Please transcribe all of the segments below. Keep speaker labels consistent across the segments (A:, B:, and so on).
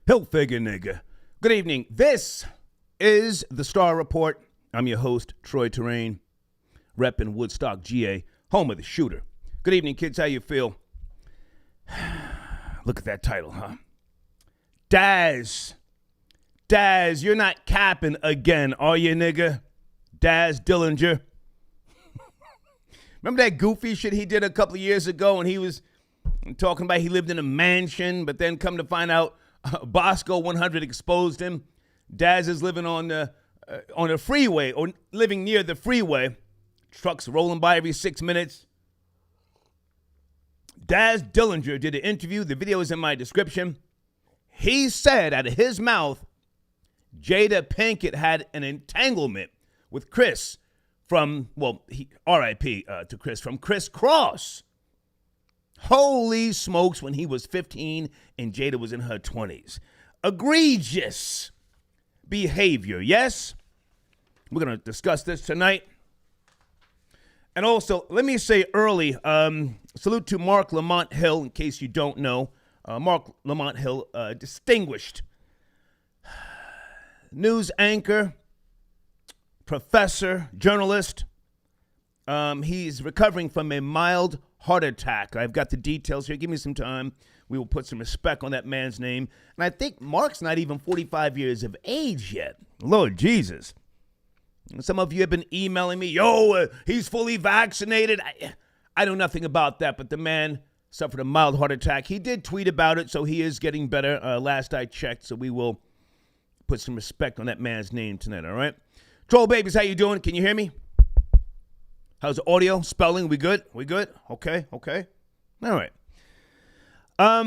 A: Hilfiger nigga. Good evening. This is the Star Report. I'm your host, Troy Terrain, repping Woodstock, GA, home of the shooter. Good evening, kids. How you feel? Look at that title, huh? Daz, you're not capping again, are you, nigga? Daz Dillinger. Remember that goofy shit he did a couple of years ago when he was talking about he lived in a mansion, but then come to find out Bosco 100 exposed him. Daz is living on a freeway or living near the freeway. Trucks rolling by every 6 minutes. Daz Dillinger did an interview. The video is in my description. He said out of his mouth, Jada Pinkett had an entanglement with Kriss from, R.I.P. to Kriss, from Kriss Kross. Holy smokes, when he was 15 and Jada was in her 20s. Egregious behavior, yes? We're going to discuss this tonight. And also, let me say early, salute to Mark Lamont Hill, in case you don't know. Mark Lamont Hill, distinguished news anchor, professor, journalist. He's recovering from a mild heart attack. I've got the details here. Give me some time. We will put some respect on that man's name. And I think Mark's not even 45 years of age yet. Lord Jesus. Some of you have been emailing me, he's fully vaccinated. I know nothing about that, but the man suffered a mild heart attack. He did tweet about it, so he is getting better last I checked. So we will put some respect on that man's name tonight, all right? Troll babies, how you doing? Can you hear me? How's the audio? Spelling? We good? We good? Okay. All right. I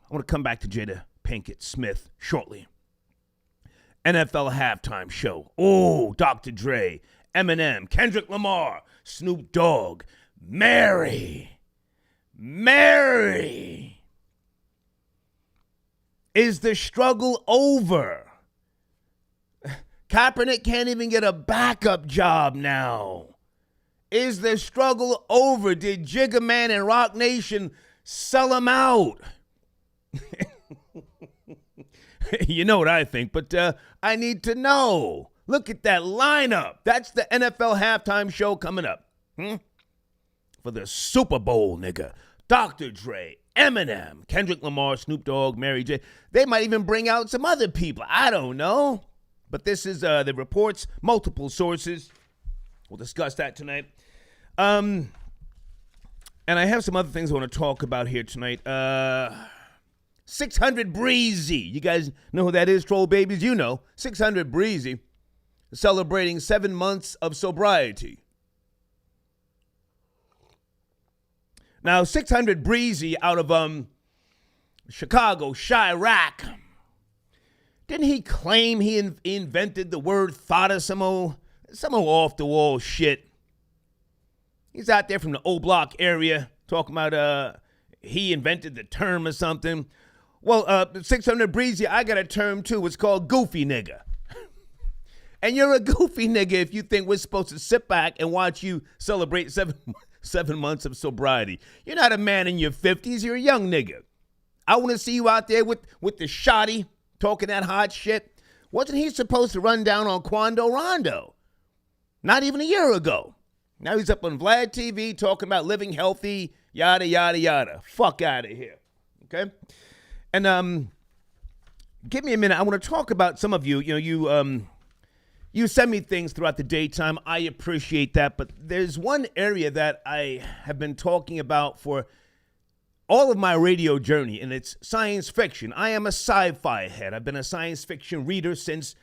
A: want to come back to Jada Pinkett Smith shortly. NFL halftime show. Oh, Dr. Dre, Eminem, Kendrick Lamar, Snoop Dogg, Mary. Is the struggle over? Kaepernick can't even get a backup job now. Is the struggle over? Did Jigga Man and Rock Nation sell him out? You know what I think, but I need to know. Look at that lineup. That's the NFL halftime show coming up. For the Super Bowl, nigga. Dr. Dre, Eminem, Kendrick Lamar, Snoop Dogg, Mary J. They might even bring out some other people. I don't know. But this is the reports, multiple sources. We'll discuss that tonight. And I have some other things I want to talk about here tonight. 600 Breezy. You guys know who that is, troll babies? You know. 600 Breezy. Celebrating 7 months of sobriety. Now, 600 Breezy out of Chicago, Chirac. Didn't he claim he invented the word thought some off-the-wall shit? He's out there from the O Block area talking about he invented the term or something. Well, 600 Breezy, I got a term too. It's called goofy nigga. And you're a goofy nigga if you think we're supposed to sit back and watch you celebrate seven months of sobriety. You're not a man in your 50s. You're a young nigga. I want to see you out there with the shotty, talking that hot shit. Wasn't he supposed to run down on Quando Rondo? Not even a year ago. Now he's up on Vlad TV talking about living healthy, yada, yada, yada. Fuck out of here. Okay? And give me a minute. I want to talk about some of you. You send me things throughout the daytime. I appreciate that. But there's one area that I have been talking about for all of my radio journey, and it's science fiction. I am a sci-fi head. I've been a science fiction reader since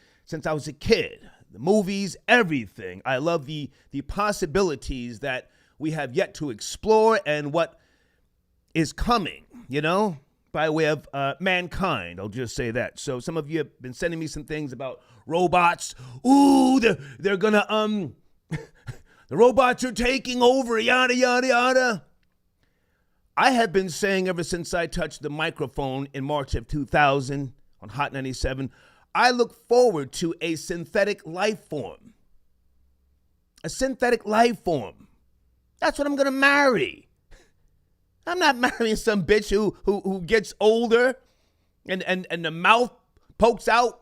A: I was a kid. The movies, everything. I love the possibilities that we have yet to explore and what is coming, by way of mankind. I'll just say that. So some of you have been sending me some things about robots. Ooh, they're gonna, the robots are taking over, yada, yada, yada. I have been saying ever since I touched the microphone in March of 2000 on Hot 97, I look forward to a synthetic life form. A synthetic life form. That's what I'm going to marry. I'm not marrying some bitch who gets older and the mouth pokes out.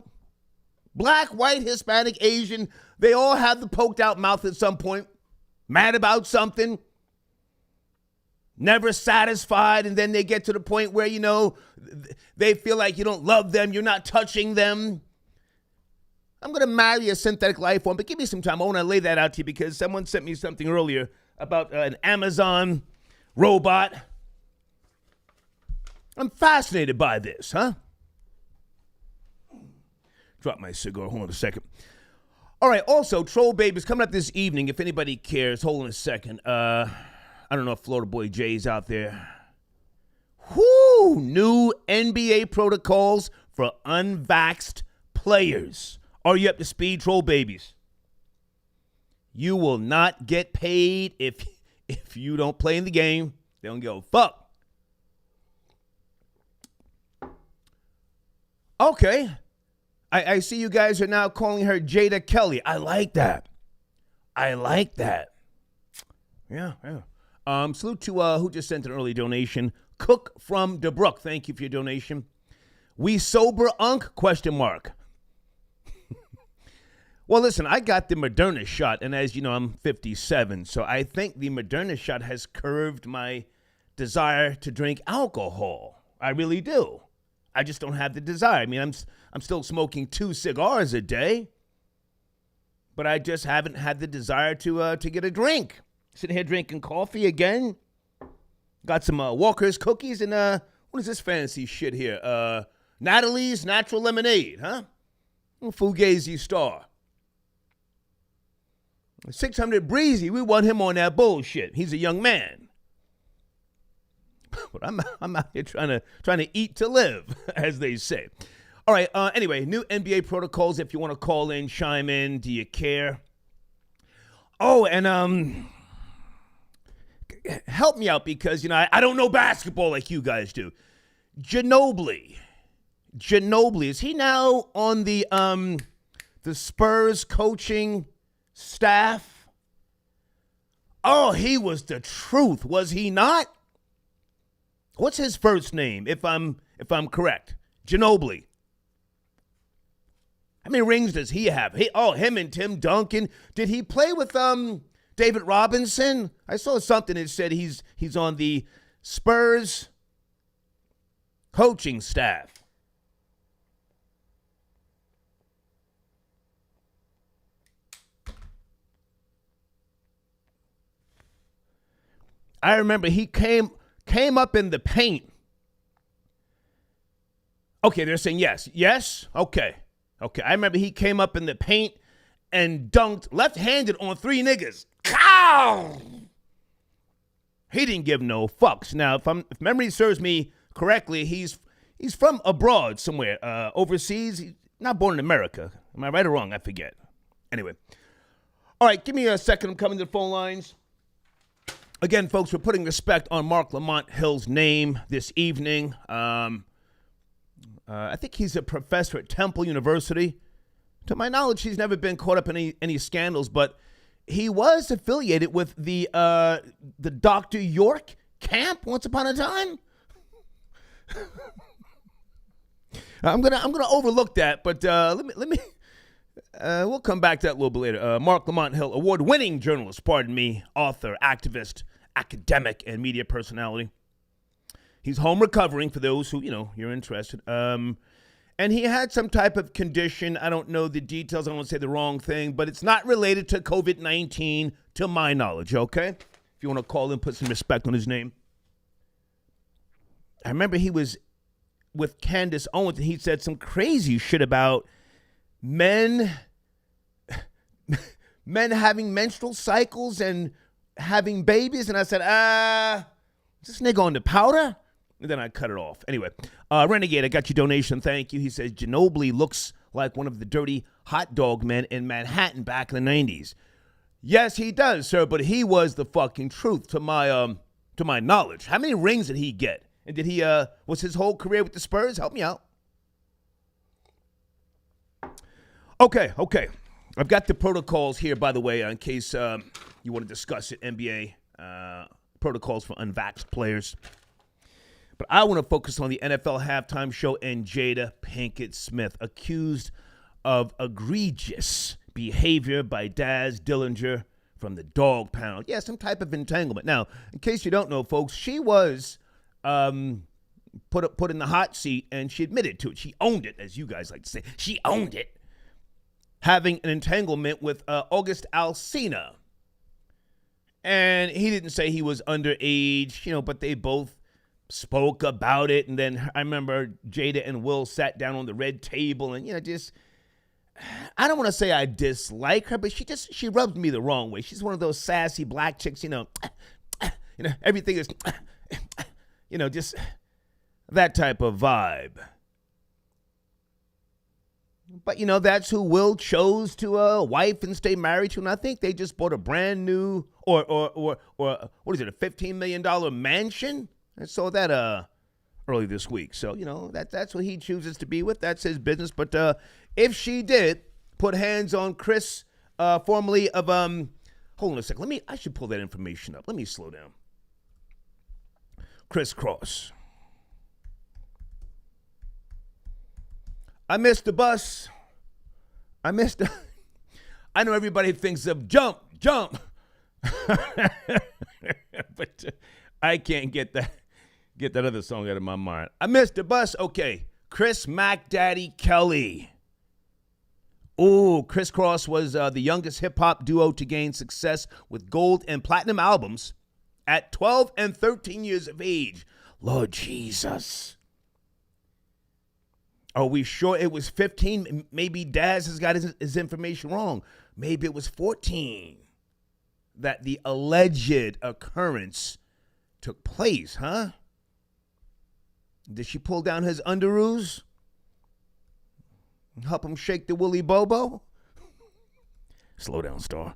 A: Black, white, Hispanic, Asian, they all have the poked out mouth at some point. Mad about something. Never satisfied, and then they get to the point where, they feel like you don't love them, you're not touching them. I'm going to marry a synthetic life form, but give me some time. I want to lay that out to you because someone sent me something earlier about an Amazon robot. I'm fascinated by this, huh? Drop my cigar. Hold on a second. All right, also, Troll Baby's coming up this evening, if anybody cares. Hold on a second. I don't know if Florida Boy Jay's out there. Whoo! New NBA protocols for unvaxxed players. Are you up to speed, Troll Babies? You will not get paid if you don't play in the game. They don't give a fuck. Okay. I see you guys are now calling her Jada Kelly. I like that. Yeah. Salute to who just sent an early donation. Cook from DeBrook. Thank you for your donation. We sober unk? ? Well, listen, I got the Moderna shot, and as you know, I'm 57, so I think the Moderna shot has curbed my desire to drink alcohol. I really do. I just don't have the desire. I mean, I'm still smoking 2 cigars a day, but I just haven't had the desire to get a drink. Sitting here drinking coffee again. Got some Walker's cookies and what is this fancy shit here? Natalie's Natural Lemonade, huh? Fugazi Star. 600 Breezy, we want him on that bullshit. He's a young man. But I'm out here trying to eat to live, as they say. All right, anyway, new NBA protocols. If you want to call in, chime in, do you care? Oh, and help me out because, I don't know basketball like you guys do. Ginobili, is he now on the Spurs coaching staff? Oh, he was the truth, was he not? What's his first name, if I'm correct? Ginobili. How many rings does he have? Him and Tim Duncan. Did he play with David Robinson? I saw something that said he's on the Spurs coaching staff. I remember he came up in the paint. Okay, they're saying yes. Yes? Okay. I remember he came up in the paint and dunked left-handed on 3 niggas. Cow! He didn't give no fucks. Now, if memory serves me correctly, he's from abroad somewhere, overseas. He's not born in America. Am I right or wrong? I forget. Anyway. All right, give me a second. I'm coming to the phone lines. Again, folks, we're putting respect on Mark Lamont Hill's name this evening. I think he's a professor at Temple University. To my knowledge, he's never been caught up in any scandals, but he was affiliated with the Dr. York camp once upon a time. I'm gonna overlook that, but let me. We'll come back to that a little bit later. Mark Lamont Hill, award-winning journalist, author, activist, academic, and media personality. He's home recovering for those who, you're interested. And he had some type of condition. I don't know the details. I don't want to say the wrong thing, but it's not related to COVID-19 to my knowledge, okay? If you want to call him, put some respect on his name. I remember he was with Candace Owens, and he said some crazy shit about men having menstrual cycles and having babies. And I said, is this nigga on the powder? And then I cut it off. Anyway, Renegade, I got your donation. Thank you. He says, Ginobili looks like one of the dirty hot dog men in Manhattan back in the 90s. Yes, he does, sir, but he was the fucking truth to my knowledge. How many rings did he get? And did he, was his whole career with the Spurs? Help me out. Okay. I've got the protocols here, by the way, in case you want to discuss it. NBA protocols for unvaxxed players. But I want to focus on the NFL halftime show and Jada Pinkett Smith, accused of egregious behavior by Daz Dillinger from the dog pound. Yeah, some type of entanglement. Now, in case you don't know, folks, she was put in the hot seat, and she admitted to it. She owned it, as you guys like to say. She owned it, having an entanglement with August Alsina. And he didn't say he was underage, but they both spoke about it. And then I remember Jada and Will sat down on the red table and, I don't want to say I dislike her, but she rubbed me the wrong way. She's one of those sassy black chicks, everything is, just that type of vibe. But, that's who Will chose to wife and stay married to. And I think they just bought a brand new, or what is it, a $15 million mansion? I saw that early this week. So, that's what he chooses to be with. That's his business. But if she did put hands on Kriss, formerly of, hold on a second. I should pull that information up. Let me slow down. Kriss Kross. I missed the bus. I know everybody thinks of jump. But I can't get that other song out of my mind. I missed the bus. Okay. Kriss Mac Daddy Kelly. Ooh, Kriss Kross was the youngest hip-hop duo to gain success with gold and platinum albums at 12 and 13 years of age. Lord Jesus. Are we sure it was 15? Maybe Daz has got his information wrong. Maybe it was 14 that the alleged occurrence took place, huh? Did she pull down his underoos? Help him shake the woolly bobo? Slow down, Star.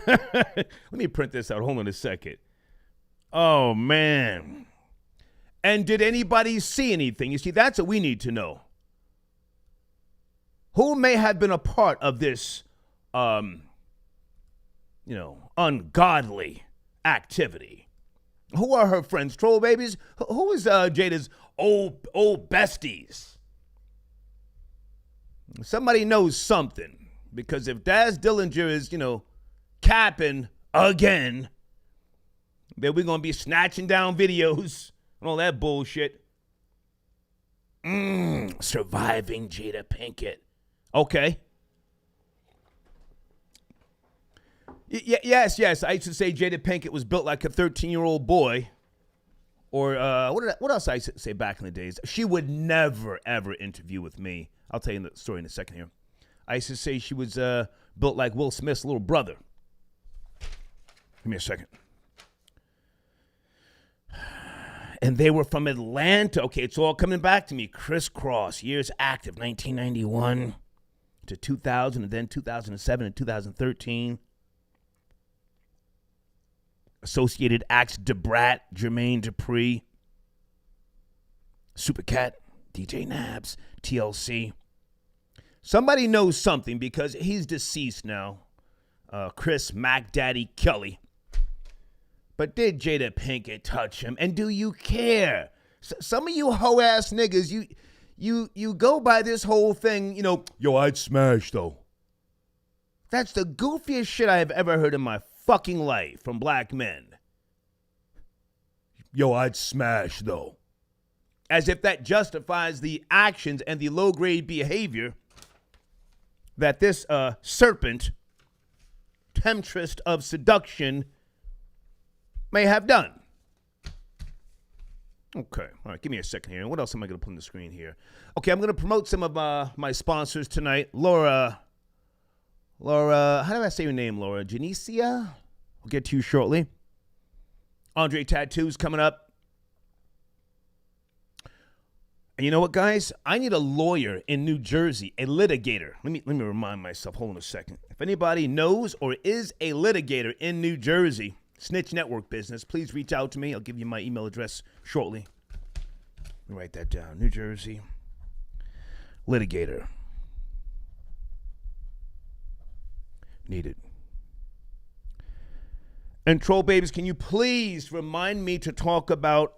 A: Let me print this out. Hold on a second. Oh, man. And did anybody see anything? You see, that's what we need to know. Who may have been a part of this, ungodly activity? Who are her friends? Troll babies? Who is Jada's old besties? Somebody knows something. Because if Daz Dillinger is, capping again, then we're going to be snatching down videos and all that bullshit. Surviving Jada Pinkett. Okay. Yes. I used to say Jada Pinkett was built like a 13-year-old boy. Or what else I used to say back in the days? She would never, ever interview with me. I'll tell you the story in a second here. I used to say she was built like Will Smith's little brother. Give me a second. And they were from Atlanta. Okay, it's all coming back to me. Kriss Kross, years active, 1991 to 2000, and then 2007 and 2013. Associated acts, DeBrat, Jermaine Dupri, Supercat, DJ Nabs, TLC. Somebody knows something because he's deceased now. Kriss Mac Daddy Kelly. But did Jada Pinkett touch him? And do you care? Some of you hoe-ass niggas, you go by this whole thing, yo, I'd smash, though. That's the goofiest shit I have ever heard in my fucking life from black men. Yo, I'd smash, though. As if that justifies the actions and the low-grade behavior that this serpent, temptress of seduction, may have done. Okay. All right. Give me a second here. What else am I going to put on the screen here? Okay. I'm going to promote some of my sponsors tonight. Laura, how do I say your name, Laura? Janicia? I'll get to you shortly. Andre Tattoos coming up. And you know what, guys? I need a lawyer in New Jersey, a litigator. Let me remind myself. Hold on a second. If anybody knows or is a litigator in New Jersey, Snitch Network business, please reach out to me. I'll give you my email address shortly. Let me write that down. New Jersey litigator. Needed. And Troll Babies, can you please remind me to talk about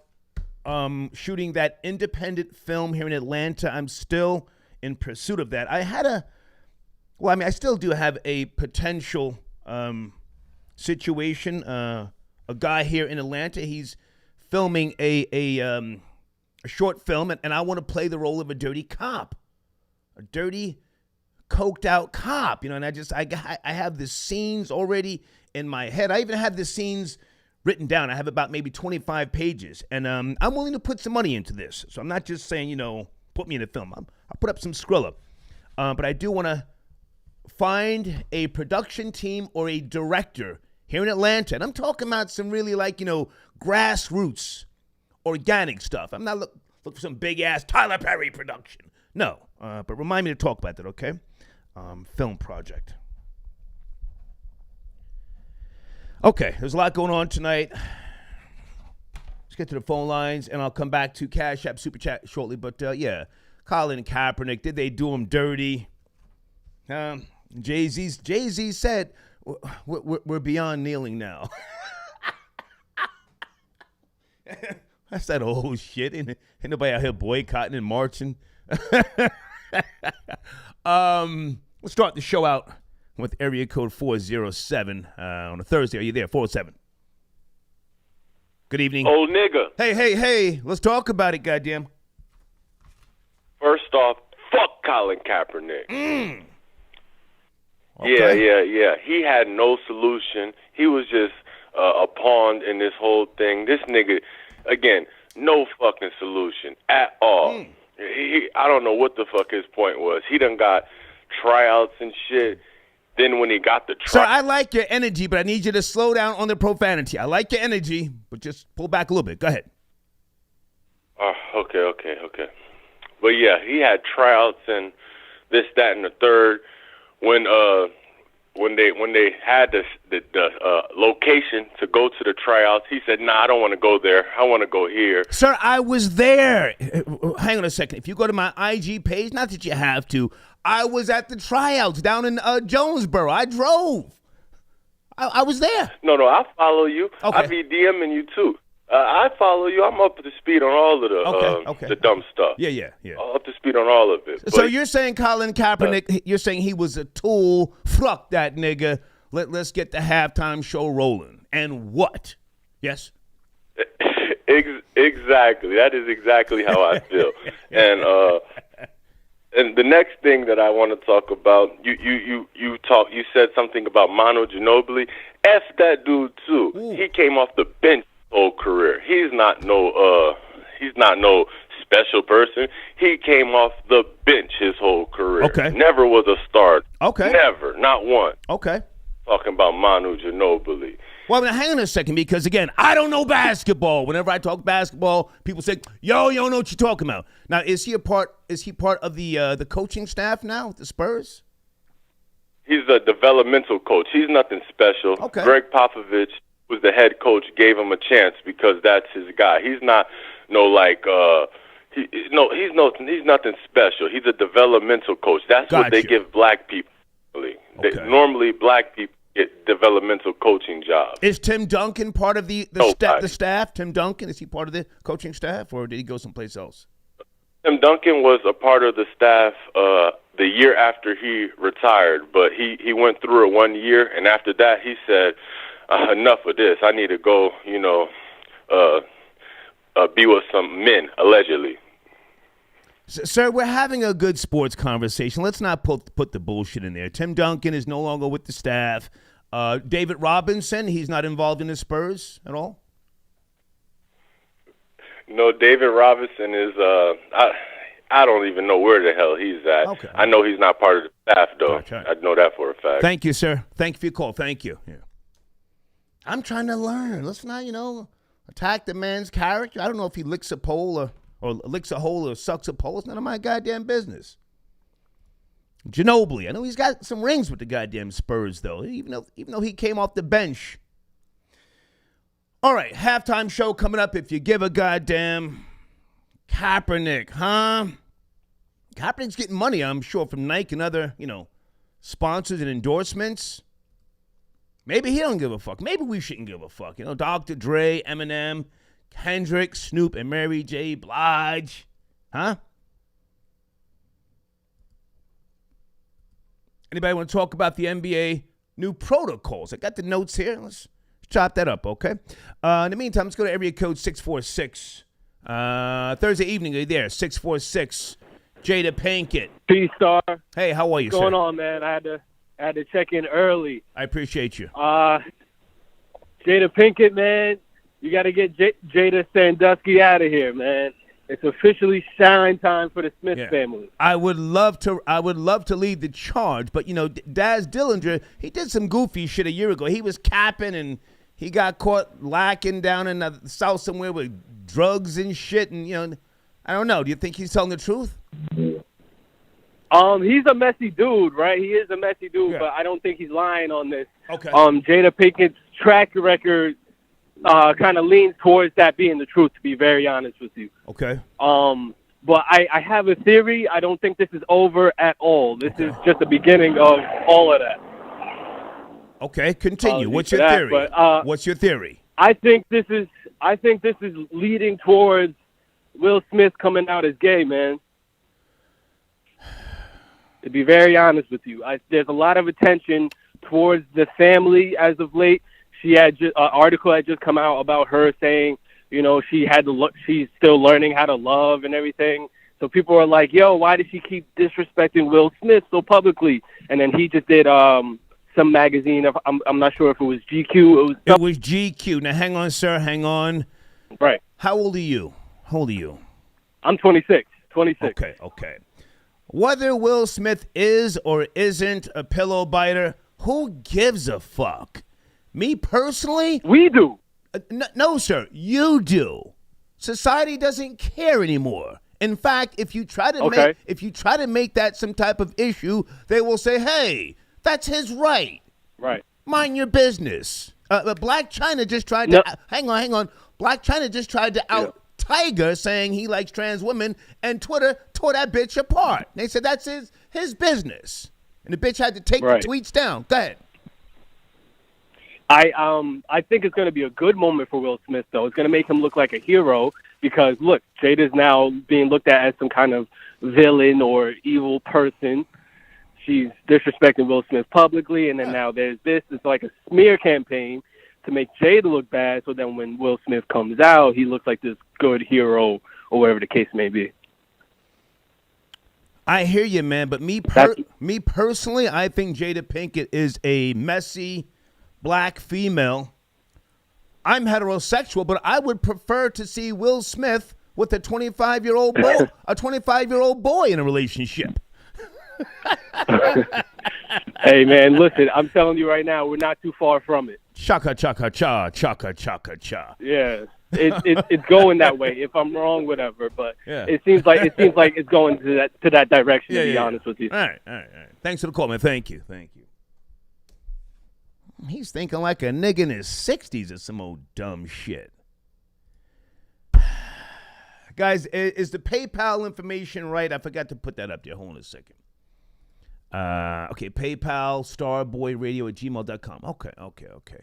A: shooting that independent film here in Atlanta. I'm still in pursuit of that. I still do have a potential situation. A guy here in Atlanta, he's filming a short film, and I want to play the role of a dirty cop, a dirty, coked out cop, and I have the scenes already in my head. I even have the scenes written down. I have about maybe 25 pages, and I'm willing to put some money into this. So I'm not just saying, put me in a film. I'll put up some Skrilla, but I do want to find a production team or a director here in Atlanta, and I'm talking about some really grassroots, organic stuff. I'm not looking for some big ass Tyler Perry production. No, but remind me to talk about that, okay? Film project. Okay, there's a lot going on tonight. Let's get to the phone lines, and I'll come back to Cash App Super Chat shortly. But, Colin Kaepernick, did they do him dirty? Jay-Z said, we're beyond kneeling now. That's that old shit. Ain't nobody out here boycotting and marching. Let's start the show out with area code 407 on a Thursday. Are you there? 407. Good evening.
B: Old nigga.
A: Hey. Let's talk about it, goddamn.
B: First off, fuck Colin Kaepernick.
A: Okay.
B: Yeah. He had no solution. He was just a pawn in this whole thing. This nigga, again, no fucking solution at all. I don't know what the fuck his point was. He done got tryouts and shit. Then when he got the
A: Sir, I like your energy, but I need you to slow down on the profanity. I like your energy, but just pull back a little bit. Go ahead.
B: Okay. But yeah, he had tryouts and this, that, and the third. When they had the location to go to the tryouts, he said, "Nah, I don't want to go there. I want to go here."
A: Sir, I was there. Hang on a second. If you go to my IG page, not that you have to, I was at the tryouts down in Jonesboro. I drove. I was there.
B: No, I follow you.
A: Okay.
B: I be DMing you too. I follow you. I'm up to speed on all of the dumb stuff.
A: Yeah.
B: Up to speed on all of it.
A: So you're saying Colin Kaepernick, you're saying he was a tool. Fuck that nigga. Let's get the halftime show rolling. And what? Yes?
B: Exactly. That is exactly how I feel. And the next thing that I want to talk about, you said something about Manu Ginobili. F that dude too. Ooh. He came off the bench his whole career. He's not no special person. He came off the bench his whole career.
A: Okay.
B: Never was a starter.
A: Okay.
B: Never, not one.
A: Okay.
B: Talking about Manu Ginobili.
A: Well, now hang on a second, because again, I don't know basketball. Whenever I talk basketball, people say, "Yo, you don't know what you're talking about." Now, is he part of the coaching staff now with the Spurs?
B: He's a developmental coach. He's nothing special.
A: Okay.
B: Greg Popovich was the head coach, gave him a chance because that's his guy. He's not he's nothing special. He's a developmental coach. That's what they give black people.
A: Okay.
B: Normally, black people get developmental coaching jobs.
A: Is Tim Duncan part of the staff? Tim Duncan, is he part of the coaching staff, or did he go someplace else?
B: Tim Duncan was a part of the staff the year after he retired, but he went through it 1 year, and after that he said, enough of this. I need to go, be with some men, allegedly.
A: Sir, we're having a good sports conversation. Let's not put the bullshit in there. Tim Duncan is no longer with the staff. David Robinson, he's not involved in the Spurs at all?
B: No, David Robinson is, I don't even know where the hell he's at.
A: Okay.
B: I know he's not part of the staff, though.
A: Gotcha.
B: I know that for a fact.
A: Thank you, sir. Thank you for your call. Thank you. Yeah. I'm trying to learn. Let's not, attack the man's character. I don't know if he licks a pole or licks a hole or sucks a pole. It's none of my goddamn business. Ginobili. I know he's got some rings with the goddamn Spurs, though, even though he came off the bench. All right, halftime show coming up. If you give a goddamn Kaepernick, huh? Kaepernick's getting money, I'm sure, from Nike and other, sponsors and endorsements. Maybe he don't give a fuck. Maybe we shouldn't give a fuck. Dr. Dre, Eminem, Kendrick, Snoop, and Mary J. Blige. Huh? Anybody want to talk about the NBA new protocols? I got the notes here. Let's chop that up, okay? In the meantime, let's go to area code 646. Thursday evening, are you there? 646. Jada Pinkett.
C: Peace, Star.
A: Hey, how are you,
C: What's going on, man? I had to check in early.
A: I appreciate you.
C: Jada Pinkett, man, you got to get Jada Sandusky out of here, man. It's officially shine time for the Smith family.
A: I would love to lead the charge, but Daz Dillinger, he did some goofy shit a year ago. He was capping and he got caught lacking down in the South somewhere with drugs and shit, and I don't know. Do you think he's telling the truth?
C: He's a messy dude, right? He is a messy dude, but I don't think he's lying on this.
A: Okay.
C: Jada Pinkett's track record kind of leans towards that being the truth, to be very honest with you.
A: Okay.
C: But I have a theory. I don't think this is over at all. This is just the beginning of all of that.
A: Okay, continue. What's your theory? What's your theory?
C: I think this is leading towards Will Smith coming out as gay, man. To be very honest with you, there's a lot of attention towards the family as of late. She had an article had just come out about her saying, she's still learning how to love and everything. So people are like, yo, why did she keep disrespecting Will Smith so publicly? And then he just did some magazine. I'm not sure if it was GQ.
A: It was GQ. Now, hang on, sir. Hang on.
C: Right.
A: How old are you?
C: I'm 26. 26.
A: Okay. Whether Will Smith is or isn't a pillow biter, who gives a fuck? Me personally?
C: We do.
A: No, sir. You do. Society doesn't care anymore. In fact, if you try to make that some type of issue, they will say, "Hey, that's his right.
C: Right.
A: Mind your business." Black China just tried to hang on. Black China just tried to out Tiger, saying he likes trans women, and Twitter tore that bitch apart. They said that's his business, and the bitch had to take the tweets down. Go ahead.
C: I think it's going to be a good moment for Will Smith, though. It's going to make him look like a hero because, look, Jada's now being looked at as some kind of villain or evil person. She's disrespecting Will Smith publicly, and then now there's this. It's like a smear campaign to make Jada look bad, so then when Will Smith comes out, he looks like this good hero or whatever the case may be.
A: I hear you, man, but me personally, I think Jada Pinkett is a messy black female. I'm heterosexual, but I would prefer to see Will Smith with a 25-year-old boy, a 25-year-old boy in a relationship.
C: Hey, man, listen, I'm telling you right now, we're not too far from it.
A: Chaka, chaka, cha, chaka, chaka, cha.
C: Yeah, it's going that way. If I'm wrong, whatever, but it seems like it's going to that direction, to be honest with you.
A: All right. Thanks for the call, man. Thank you. He's thinking like a nigga in his 60s or some old dumb shit. Guys, is the PayPal information right? I forgot to put that up there. Hold on a second. Okay, PayPal, starboyradio@gmail.com. Okay.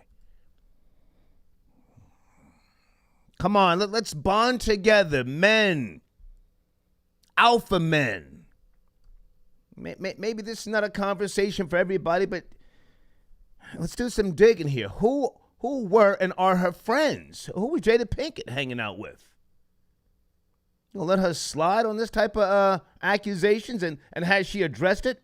A: Come on, let's bond together, men. Alpha men. Maybe this is not a conversation for everybody, but let's do some digging here. Who were and are her friends? Who was Jada Pinkett hanging out with? You'll let her slide on this type of accusations, and has she addressed it?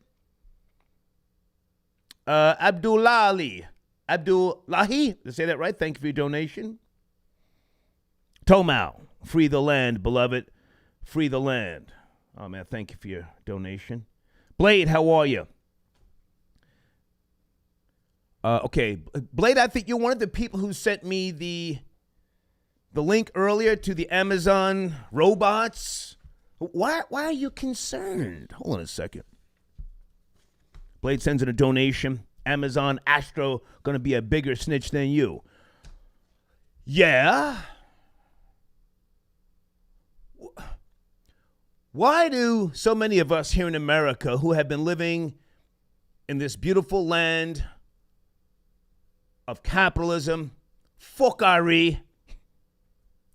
A: Abdullahi, did I say that right? Thank you for your donation. Tomau, free the land, beloved. Free the land. Oh, man, thank you for your donation. Blade, how are you? Okay, Blade, I think you're one of the people who sent me the link earlier to the Amazon robots. Why are you concerned? Hold on a second. Blade sends in a donation. Amazon Astro going to be a bigger snitch than you. Yeah. Why do so many of us here in America who have been living in this beautiful land of capitalism, fuckery,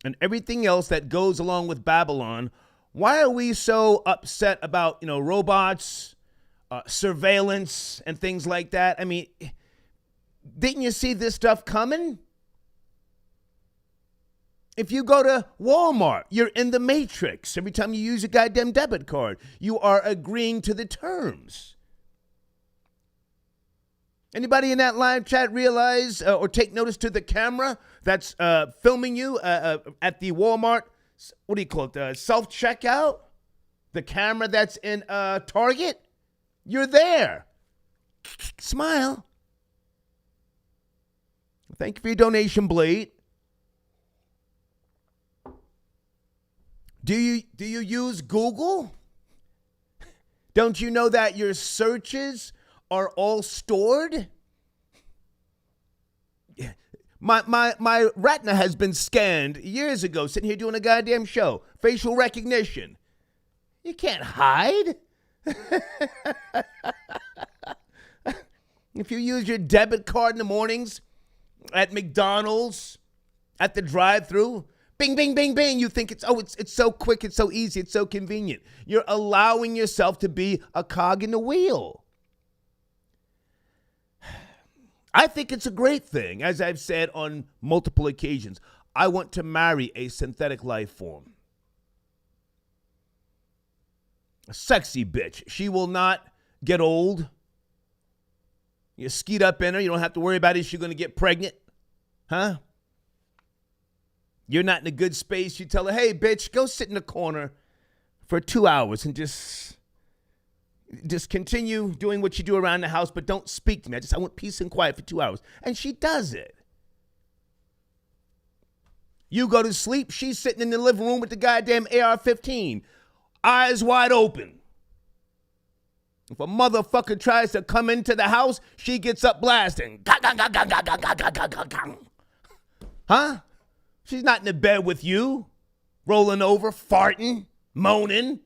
A: and everything else that goes along with Babylon, why are we so upset about, robots, surveillance, and things like that? I mean, didn't you see this stuff coming? If you go to Walmart, you're in the matrix. Every time you use a goddamn debit card, you are agreeing to the terms. Anybody in that live chat realize or take notice to the camera that's filming you at the Walmart, what do you call it, self-checkout? The camera that's in Target? You're there. Smile. Thank you for your donation, Blade. Do you use Google? Don't you know that your searches are all stored? My retina has been scanned years ago, sitting here doing a goddamn show. Facial recognition. You can't hide. If you use your debit card in the mornings at McDonald's, at the drive-thru, bing, bing, bing, bing, you think it's so quick, it's so easy, it's so convenient. You're allowing yourself to be a cog in the wheel. I think it's a great thing. As I've said on multiple occasions, I want to marry a synthetic life form. A sexy bitch. She will not get old. You skeet up in her. You don't have to worry about is she going to get pregnant. Huh? You're not in a good space. You tell her, hey, bitch, go sit in the corner for 2 hours and just continue doing what you do around the house, but don't speak to me. I want peace and quiet for 2 hours. And she does it. You go to sleep, she's sitting in the living room with the goddamn AR-15, eyes wide open. If a motherfucker tries to come into the house, she gets up blasting. Huh? She's not in the bed with you, rolling over, farting, moaning.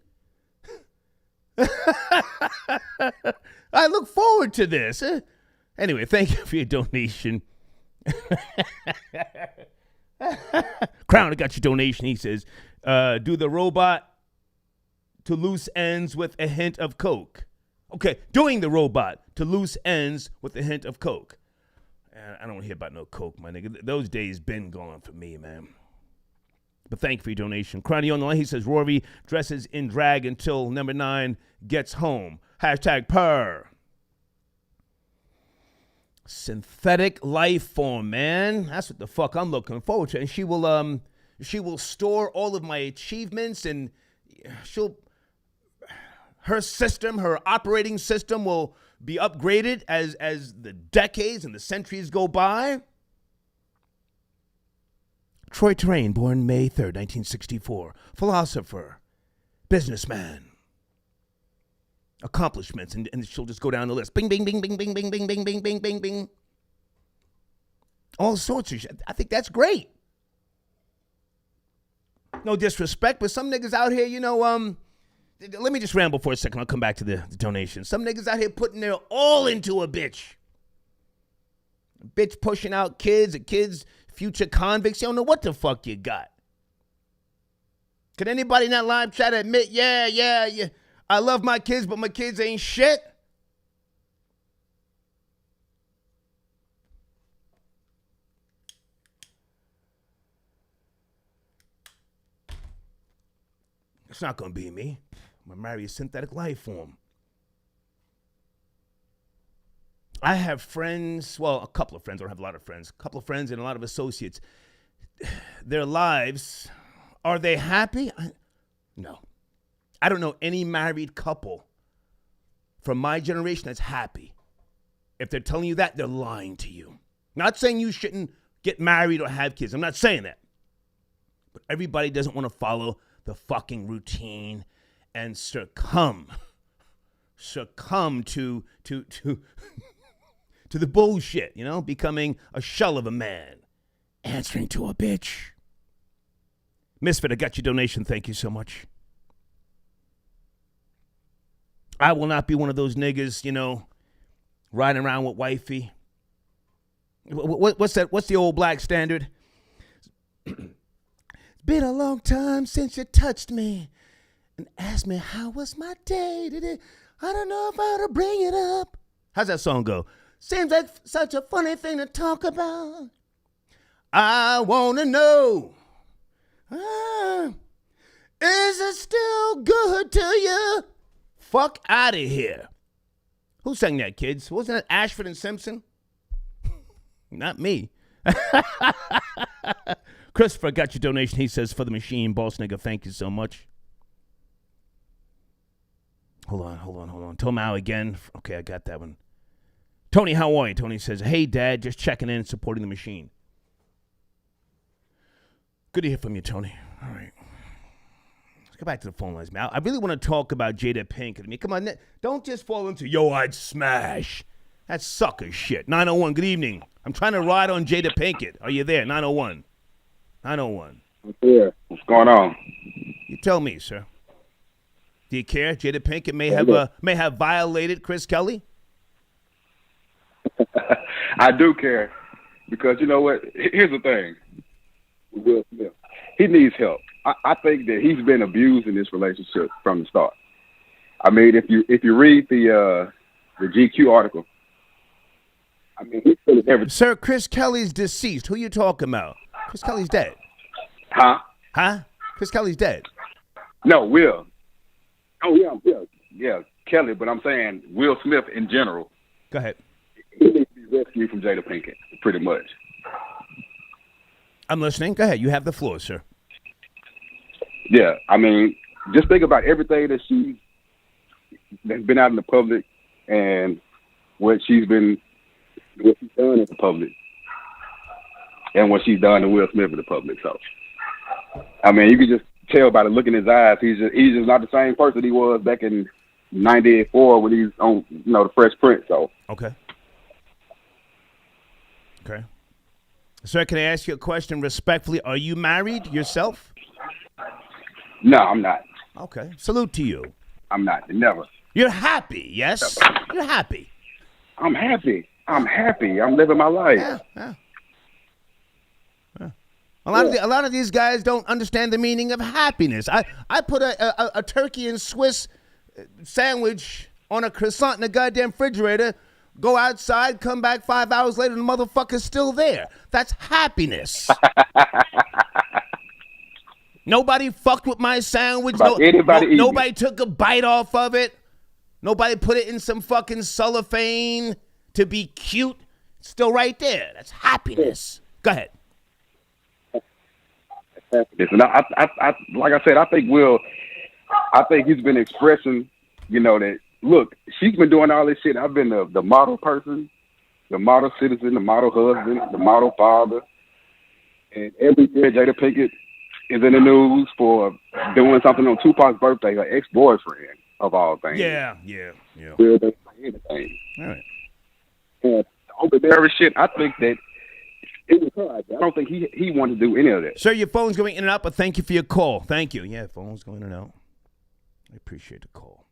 A: I look forward to this. Anyway, thank you for your donation. Crown, I got your donation. He says, do the robot to loose ends with a hint of coke. Okay, doing the robot to loose ends with a hint of coke. I don't hear about no coke, my nigga. Those days been gone for me, man. But thank you for your donation. Crowny on the line, he says, Rory dresses in drag until number 9 gets home. Hashtag purr. Synthetic life form, man. That's what the fuck I'm looking forward to. And she will store all of my achievements, and her system, her operating system will be upgraded as the decades and the centuries go by. Troy Terrain, born May 3rd, 1964. Philosopher, businessman, accomplishments, and she'll just go down the list. Bing, bing, bing, bing, bing, bing, bing, bing, bing, bing, bing, bing. All sorts of shit. I think that's great. No disrespect, but some niggas out here, let me just ramble for a second. I'll come back to the donation. Some niggas out here putting their all into a bitch. A bitch pushing out kids, future convicts. You don't know what the fuck you got. Could anybody in that live chat admit, yeah, I love my kids, but my kids ain't shit? It's not going to be me. I'm going to marry a synthetic life form. I have friends, well, a couple of friends. I don't have a lot of friends. A couple of friends and a lot of associates. Their lives, are they happy? No. I don't know any married couple from my generation that's happy. If they're telling you that, they're lying to you. Not saying you shouldn't get married or have kids. I'm not saying that. But everybody doesn't want to follow the fucking routine and succumb to the bullshit, becoming a shell of a man, answering to a bitch. Misfit, I got your donation. Thank you so much. I will not be one of those niggas, riding around with wifey. What's that? What's the old black standard? Been a long time since you touched me and asked me how was my day today. I don't know if I ought to bring it up. How's that song go? Seems like such a funny thing to talk about. I want to know, is it still good to you? Fuck out of here. Who sang that, kids? Wasn't it Ashford and Simpson? Not me. Christopher got your donation. He says, for the machine, boss nigga, thank you so much. Hold on. Tomau again. Okay, I got that one. Tony, how are you? Tony says, hey, Dad, just checking in and supporting the machine. Good to hear from you, Tony. All right. Let's go back to the phone lines, man. I really want to talk about Jada Pinkett. I mean, come on. Don't just fall into, I'd smash. That's sucker shit. 901, good evening. I'm trying to ride on Jada Pinkett. Are you there? 901. 901.
D: I'm here. What's going on?
A: You tell me, sir. Do you care? Jada Pinkett may have violated Chris Kelly?
D: I do care because you know what? Here's the thing. Will Smith, he needs help. I think that he's been abused in this relationship from the start. I mean, if you read the GQ article, I mean, he's feeling everything.
A: Sir, Chris Kelly's deceased. Who you talking about? Chris Kelly's dead.
D: Huh?
A: Chris Kelly's dead.
D: No, Will. Oh yeah, Kelly. But I'm saying Will Smith in general.
A: Go ahead.
D: He needs to be rescued from Jada Pinkett, pretty much.
A: I'm listening. Go ahead. You have the floor, sir.
D: Yeah, I mean, just think about everything that's been out in the public and what she's done in the public and what she's done to Will Smith in the public. So, I mean, you can just tell by the look in his eyes, he's just not the same person he was back in '94 when he's on, the Fresh Prince. So,
A: okay. Sir, can I ask you a question respectfully? Are you married yourself?
D: No, I'm not.
A: Okay. Salute to you.
D: I'm not. Never.
A: You're happy, yes? You're happy.
D: I'm happy. I'm living my life.
A: Yeah. A lot of these guys don't understand the meaning of happiness. I put a turkey and Swiss sandwich on a croissant in a goddamn refrigerator, go outside, come back 5 hours later, and the motherfucker's still there. That's happiness. Nobody fucked with my sandwich. Nobody took a bite off of it. Nobody put it in some fucking cellophane to be cute. It's still right there. That's happiness. Go ahead.
D: And I like I said, I think he's been expressing, that, look, she's been doing all this shit. I've been the model person, the model citizen, the model husband, the model father. And every year Jada Pinkett is in the news for doing something on Tupac's birthday, her ex-boyfriend, of all things.
A: Yeah.
D: Anything.
A: All right.
D: And over there shit, I think that it was her. I don't think he wanted to do any of that.
A: Sir, your phone's going in and out, but thank you for your call. Thank you. Yeah, phone's going in and out. I appreciate the call.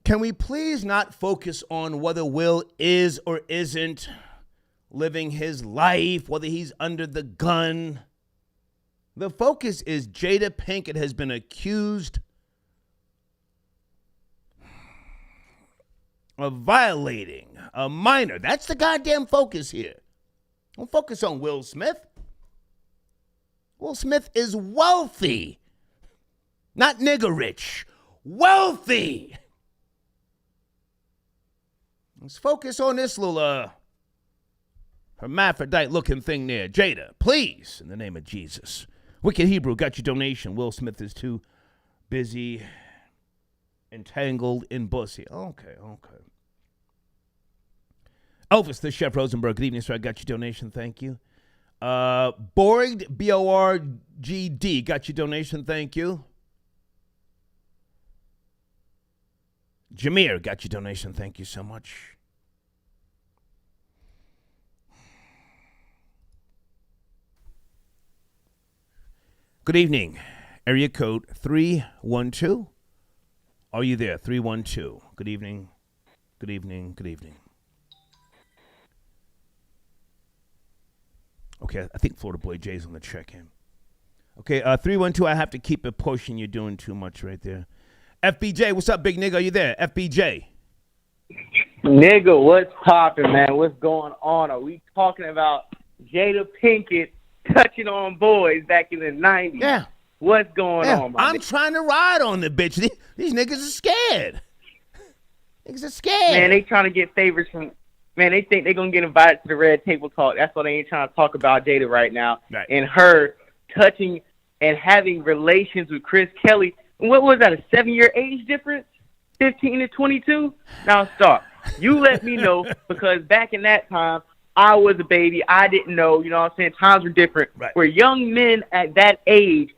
A: Can we please not focus on whether Will is or isn't living his life, whether he's under the gun? The focus is Jada Pinkett has been accused of violating a minor. That's the goddamn focus here. Don't focus on Will Smith. Will Smith is wealthy, not nigger rich. Wealthy. Let's focus on this little hermaphrodite-looking thing there. Jada, please, in the name of Jesus. Wicked Hebrew got your donation. Will Smith is too busy, entangled in pussy. Okay. Elvis, the Chef Rosenberg. Good evening, sir. I got your donation. Thank you. Borgd, B-O-R-G-D. Got your donation. Thank you. Jameer got your donation. Thank you so much. Good evening. Area code 312. Are you there? 312. Good evening. Good evening. Good evening. Okay, I think Florida Boy Jay's on the check-in. Okay, 312, I have to keep it pushing. You're doing too much right there. FBJ, what's up, big nigga? Are you there? FBJ.
E: Nigga, what's poppin', man? What's going on? Are we talking about Jada Pinkett touching on boys back in the 90s?
A: Yeah.
E: What's going on, my
A: I'm
E: nigga?
A: trying to ride on the bitch. These niggas are scared. Niggas are scared.
E: Man, they trying to get favors from... Man, they think they're going to get invited to the Red Table Talk. That's why they ain't trying to talk about Jada right now.
A: Right.
E: And her touching and having relations with Chris Kelly. What was that, a 7-year age difference? 15 to 22? Now stop. You let me know, because back in that time, I was a baby. I didn't know. You know what I'm saying? Times were different.
A: Right.
E: Where young men at that age,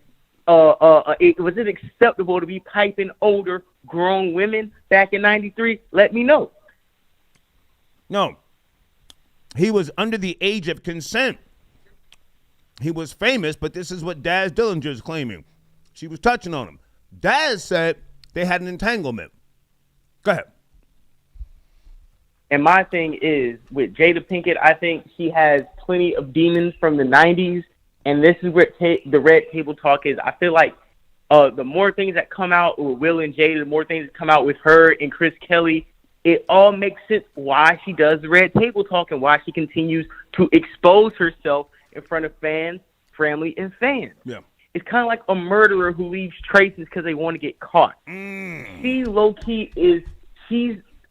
E: was it acceptable to be piping older grown women back in 93? Let me know.
A: No. He was under the age of consent. He was famous, but this is what Daz Dillinger is claiming. She was touching on him. Daz said they had an entanglement. Go ahead.
E: And my thing is, with Jada Pinkett, I think she has plenty of demons from the 90s, and this is where the Red Table Talk is. I feel like the more things that come out with Will and Jada, the more things that come out with her and Chris Kelly, it all makes sense why she does the Red Table Talk and why she continues to expose herself in front of fans, family, and fans.
A: Yeah.
E: It's kind of like a murderer who leaves traces because they want to get caught. She's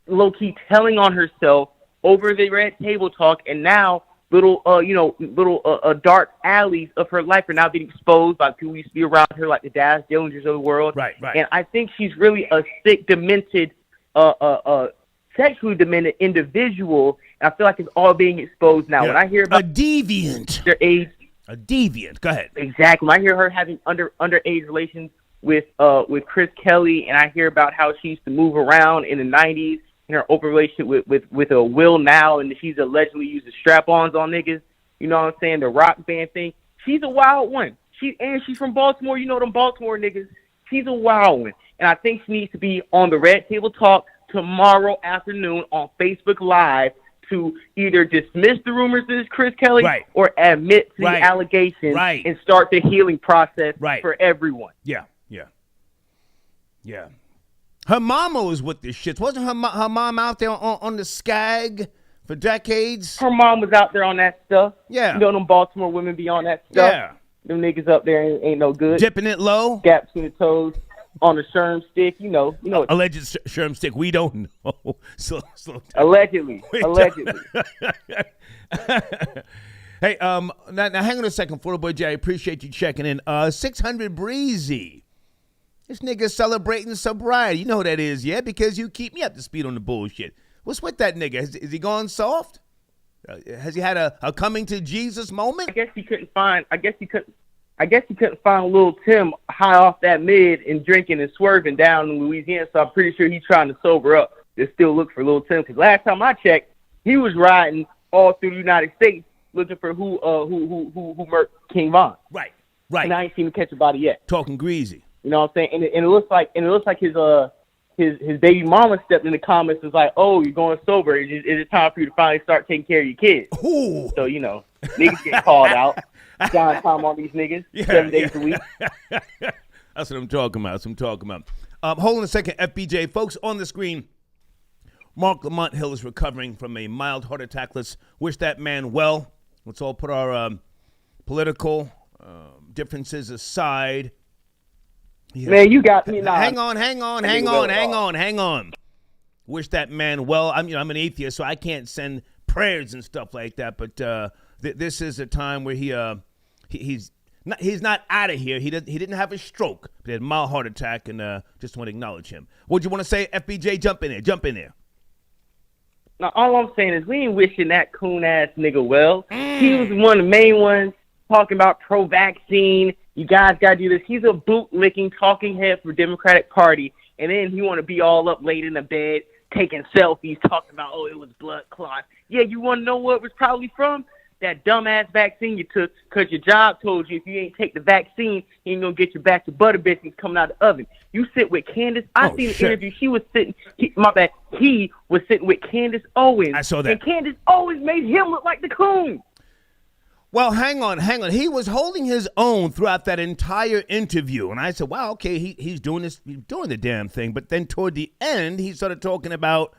E: low-key telling on herself over the Red Table Talk, and now little dark alleys of her life are now being exposed by people who used to be around her, like the Daz Dillingers of the world.
A: Right.
E: And I think she's really a sick, demented, sexually demented individual, and I feel like it's all being exposed now.
A: Yeah.
E: When I hear about
A: a deviant.
E: their age,
A: A deviant. Go ahead.
E: exactly. When I hear her having underage relations with Chris Kelly, and I hear about how she used to move around in the 90s in her open relationship with a Will now, and she's allegedly used the strap-ons on niggas. You know what I'm saying? The rock band thing. She's a wild one. She's from Baltimore. You know them Baltimore niggas. She's a wild one. And I think she needs to be on the Red Table Talk tomorrow afternoon on Facebook Live to either dismiss the rumors that it's Chris Kelly or admit to the allegations and start the healing process for everyone.
A: Yeah. Her mama was with this shit. Wasn't her mom out there on the skag for decades?
E: Her mom was out there on that stuff.
A: Yeah.
E: You know them Baltimore women be on that stuff.
A: Yeah.
E: Them niggas up there ain't no good.
A: Dipping it low.
E: Gap between the toes on the sherm stick. You know.
A: Alleged sherm stick. We don't know. Slow down.
E: Allegedly.
A: Hey, now hang on a second, Florida Boy Jay. I appreciate you checking in. 600 Breezy. This nigga celebrating sobriety. You know who that is, yeah? Because you keep me up to speed on the bullshit. What's with that nigga? Is he gone soft? Has he had a coming to Jesus moment?
E: I guess he couldn't find Lil Tim high off that mid and drinking and swerving down in Louisiana. So I'm pretty sure he's trying to sober up to still look for Lil Tim. Because last time I checked, he was riding all through the United States looking for who murked King Von.
A: Right.
E: And I ain't seen him catch a body yet.
A: Talking greasy.
E: You know what I'm saying? And it looks like his baby mama stepped in the comments and was like, "Oh, you're going sober. Is it time for you to finally start taking care of your kids?"
A: Ooh.
E: So niggas get called out. John time on these niggas 7 days a week.
A: That's what I'm talking about. Hold on a second, FBJ. Folks, on the screen, Mark Lamont Hill is recovering from a mild heart attack. Let's wish that man well. Let's all put our political differences aside.
E: Man, you got me now.
A: Hang on. Wish that man well. I'm an atheist, so I can't send prayers and stuff like that. But this is a time where he's not out of here. He didn't have a stroke, but he had a mild heart attack, and just want to acknowledge him. What do you want to say, FBJ? Jump in there.
E: Now, all I'm saying is we ain't wishing that coon-ass nigga well. He was one of the main ones talking about pro-vaccine. You guys got to do this. He's a boot-licking talking head for Democratic Party, and then he want to be all up late in the bed taking selfies talking about, oh, it was blood clot. Yeah, you want to know what it was probably from? That dumbass vaccine you took because your job told you if you ain't take the vaccine, you ain't going to get your batch of butter biscuits coming out of the oven. You sit with Candace. I seen the interview. He was sitting with Candace Owens.
A: I saw that.
E: And Candace Owens made him look like the coon.
A: Well, hang on. He was holding his own throughout that entire interview, and I said, "Wow, okay, he's doing this, he's doing the damn thing." But then toward the end, he started talking about,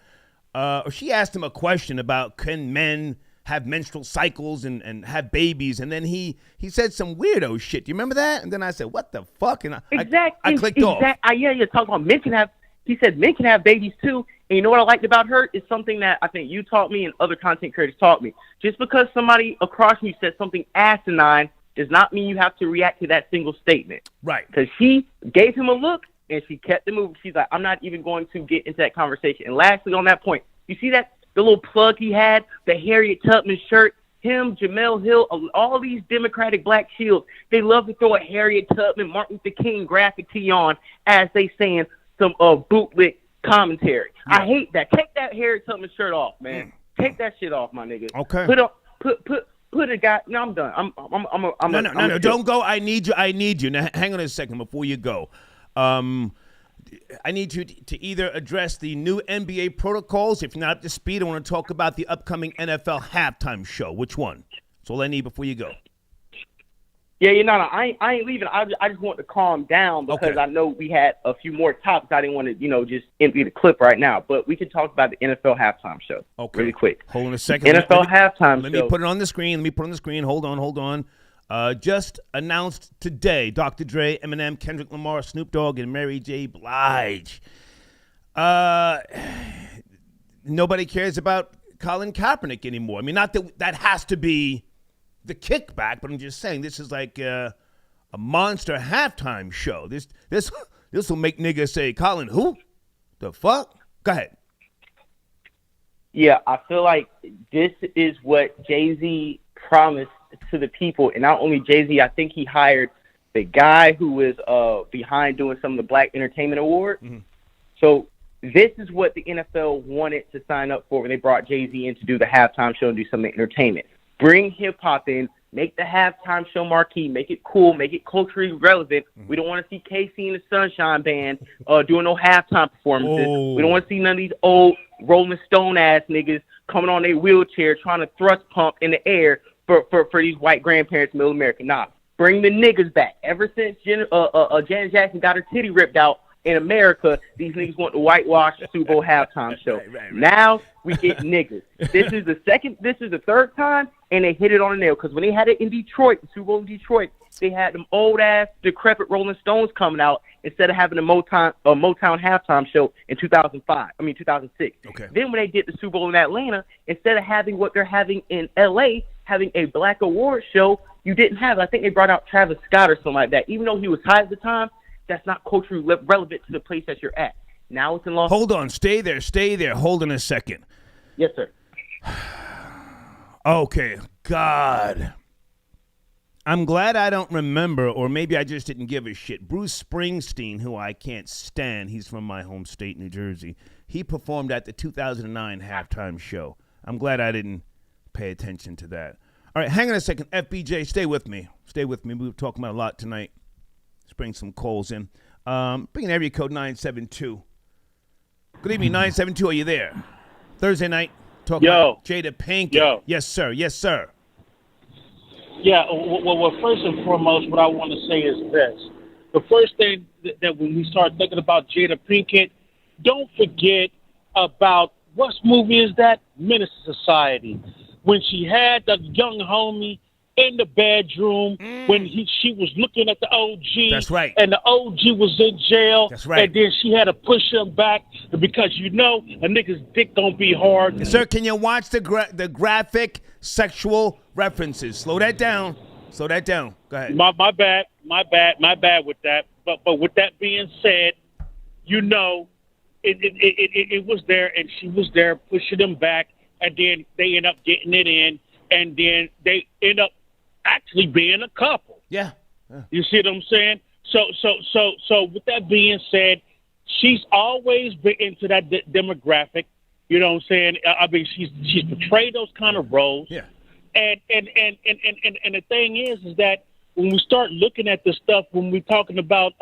A: or she asked him a question about can men have menstrual cycles and have babies, and then he said some weirdo shit. Do you remember that? And then I said, "What the fuck?" And I clicked off.
E: Yeah, you're talking about men can have. He said men can have babies too. And you know what I liked about her is something that I think you taught me and other content creators taught me. Just because somebody across from you said something asinine does not mean you have to react to that single statement.
A: Right.
E: Because she gave him a look and she kept it moving. She's like, I'm not even going to get into that conversation. And lastly, on that point, you see that the little plug he had, the Harriet Tubman shirt, him, Jamel Hill, all these Democratic black shields, they love to throw a Harriet Tubman, Martin Luther King graphic tee on as they saying some bootleg commentary. Yeah. I hate that. Take that Harriet Tubman shirt off, man. Take that shit off, my nigga.
A: Okay.
E: Put a guy. No, I'm done.
A: No. Don't go. I need you. Now, hang on a second before you go. I need you to either address the new NBA protocols. If you're not up to speed, I want to talk about the upcoming NFL halftime show. Which one? That's all I need before you go.
E: Yeah, I ain't leaving. I just want to calm down because I know we had a few more topics. I didn't want to, just empty the clip right now. But we can talk about the NFL halftime show really quick.
A: Hold on a second.
E: NFL halftime show.
A: Let me put it on the screen. Hold on. Just announced today, Dr. Dre, Eminem, Kendrick Lamar, Snoop Dogg, and Mary J. Blige. Nobody cares about Colin Kaepernick anymore. I mean, not that has to be the kickback, but I'm just saying this is like a monster halftime show. This will make niggas say, Colin, who? The fuck? Go ahead.
E: Yeah, I feel like this is what Jay-Z promised to the people, and not only Jay-Z, I think he hired the guy who was behind doing some of the Black Entertainment Awards. Mm-hmm. So this is what the NFL wanted to sign up for when they brought Jay-Z in to do the halftime show and do some entertainment. Bring hip-hop in, make the halftime show marquee, make it cool, make it culturally relevant. Mm-hmm. We don't want to see Casey and the Sunshine Band doing no halftime performances. Oh. We don't want to see none of these old Rolling Stone-ass niggas coming on their wheelchair trying to thrust pump in the air for these white grandparents in middle America. Nah, bring the niggas back. Ever since Janet Jackson got her titty ripped out in America, these niggas want to whitewash the Super Bowl halftime show. Right. Now we get niggas. This is the third time, and they hit it on the nail. Because when they had it in Detroit, the Super Bowl in Detroit, they had them old-ass, decrepit Rolling Stones coming out instead of having a Motown halftime show in 2006. Okay. Then when they did the Super Bowl in Atlanta, instead of having what they're having in L.A., having a black award show, you didn't have it. I think they brought out Travis Scott or something like that. Even though he was high at the time, that's not culturally relevant to the place that you're at. Now it's in Los Angeles.
A: Hold on. Stay there. Hold on a second.
E: Yes, sir.
A: Okay. God. I'm glad I don't remember, or maybe I just didn't give a shit. Bruce Springsteen, who I can't stand, he's from my home state, New Jersey. He performed at the 2009 halftime show. I'm glad I didn't pay attention to that. All right, hang on a second. FBJ, stay with me. We were talking about a lot tonight. Let's bring some calls in. Bring area code 972. Good evening, 972. Are you there? Thursday night. Talking about Jada Pinkett.
F: Yo.
A: Yes, sir.
F: Yeah, well, first and foremost, what I want to say is this. The first thing that when we start thinking about Jada Pinkett, don't forget about what movie is that? Menace to Society. When she had the young homie in the bedroom, when she was looking at the OG.
A: That's right.
F: And the OG was in jail.
A: That's right.
F: And then she had to push him back because a nigga's dick don't be hard.
A: Sir, can you watch the graphic sexual references? Slow that down. Go ahead.
F: My bad with that. But with that being said, it was there, and she was there pushing him back, and then they end up getting it in, and then they end up actually being a couple.
A: Yeah.
F: You see what I'm saying? So with that being said, she's always been into that demographic. You know what I'm saying? I mean, she's portrayed those kind of roles.
A: Yeah.
F: And the thing is that when we start looking at this stuff, when we're talking about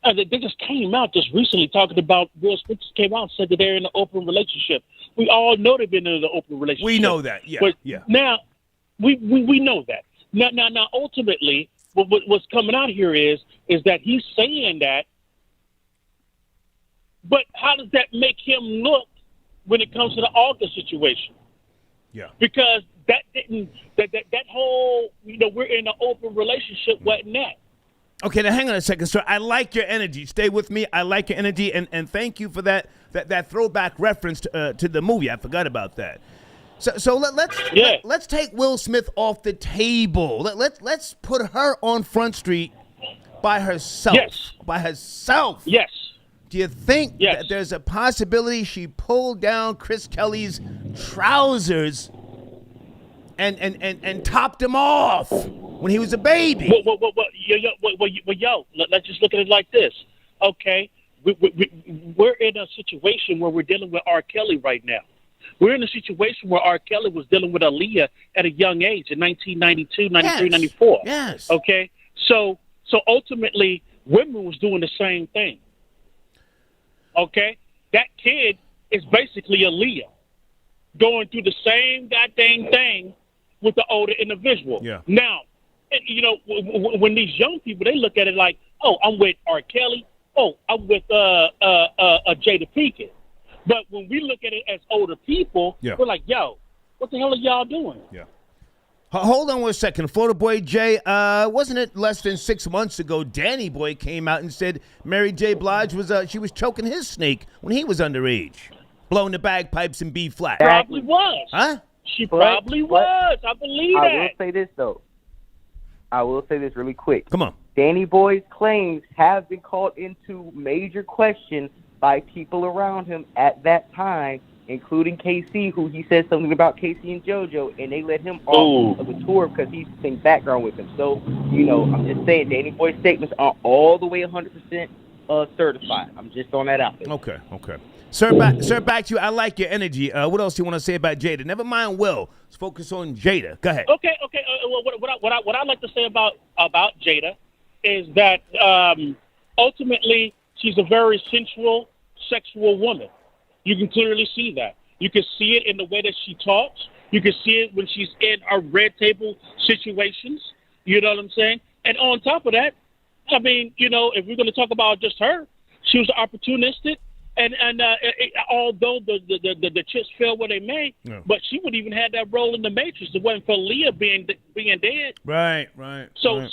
F: they just came out just recently talking about Will Smith just came out and said that they're in an open relationship. We all know they've been in an open relationship.
A: We know that, yeah.
F: But
A: yeah.
F: Now, We know that. Now, ultimately, what's coming out here is that he's saying that, but how does that make him look when it comes to the August situation?
A: Yeah.
F: Because that whole, we're in an open relationship wasn't that.
A: Okay, now hang on a second, sir. I like your energy. Stay with me. I like your energy, and thank you for that throwback reference to the movie. I forgot about that. So let's take Will Smith off the table. Let's put her on Front Street by herself.
F: Yes.
A: By herself.
F: Yes.
A: Do you think that there's a possibility she pulled down Chris Kelly's trousers and topped him off when he was a baby?
F: Yo, let's just look at it like this. Okay, we're in a situation where we're dealing with R. Kelly right now. We're in a situation where R. Kelly was dealing with Aaliyah at a young age in 1992, 93, 94.
A: Yes.
F: Okay, so ultimately, women was doing the same thing. Okay, that kid is basically Aaliyah going through the same goddamn thing with the older individual.
A: Yeah.
F: Now, when these young people, they look at it like, oh, I'm with R. Kelly. Oh, I'm with Jada Pinkett. But when we look at it as older people, we're like, yo, what the hell are y'all doing?
A: Yeah. Hold on one second. Florida Boy Jay, wasn't it less than 6 months ago, Danny Boy came out and said Mary J. Blige was choking his snake when he was underage, blowing the bagpipes in B flat.
F: Probably was.
A: Huh?
F: She probably was. I believe that.
E: I will say this, though. I will say this really quick.
A: Come on.
E: Danny Boy's claims have been called into major question by people around him at that time, including KC, who he said something about KC and JoJo, and they let him off of the tour because he sings background with him. So, I'm just saying, Danny Boy's statements are all the way 100% certified. I'm just throwing that out there.
A: Okay. Sir, back to you. I like your energy. What else do you want to say about Jada? Never mind Will. Let's focus on Jada. Go ahead.
F: Okay. What I'd like to say about Jada is that ultimately she's a very sensual, sexual woman. You can clearly see that. You can see it in the way that she talks. You can see it when she's in our red table situations. You know what I'm saying? And on top of that, I mean, if we're going to talk about just her, she was opportunistic. And although the chips fell where they may, but she would even have that role in the Matrix. It wasn't for Leah being dead.
A: Right.
F: So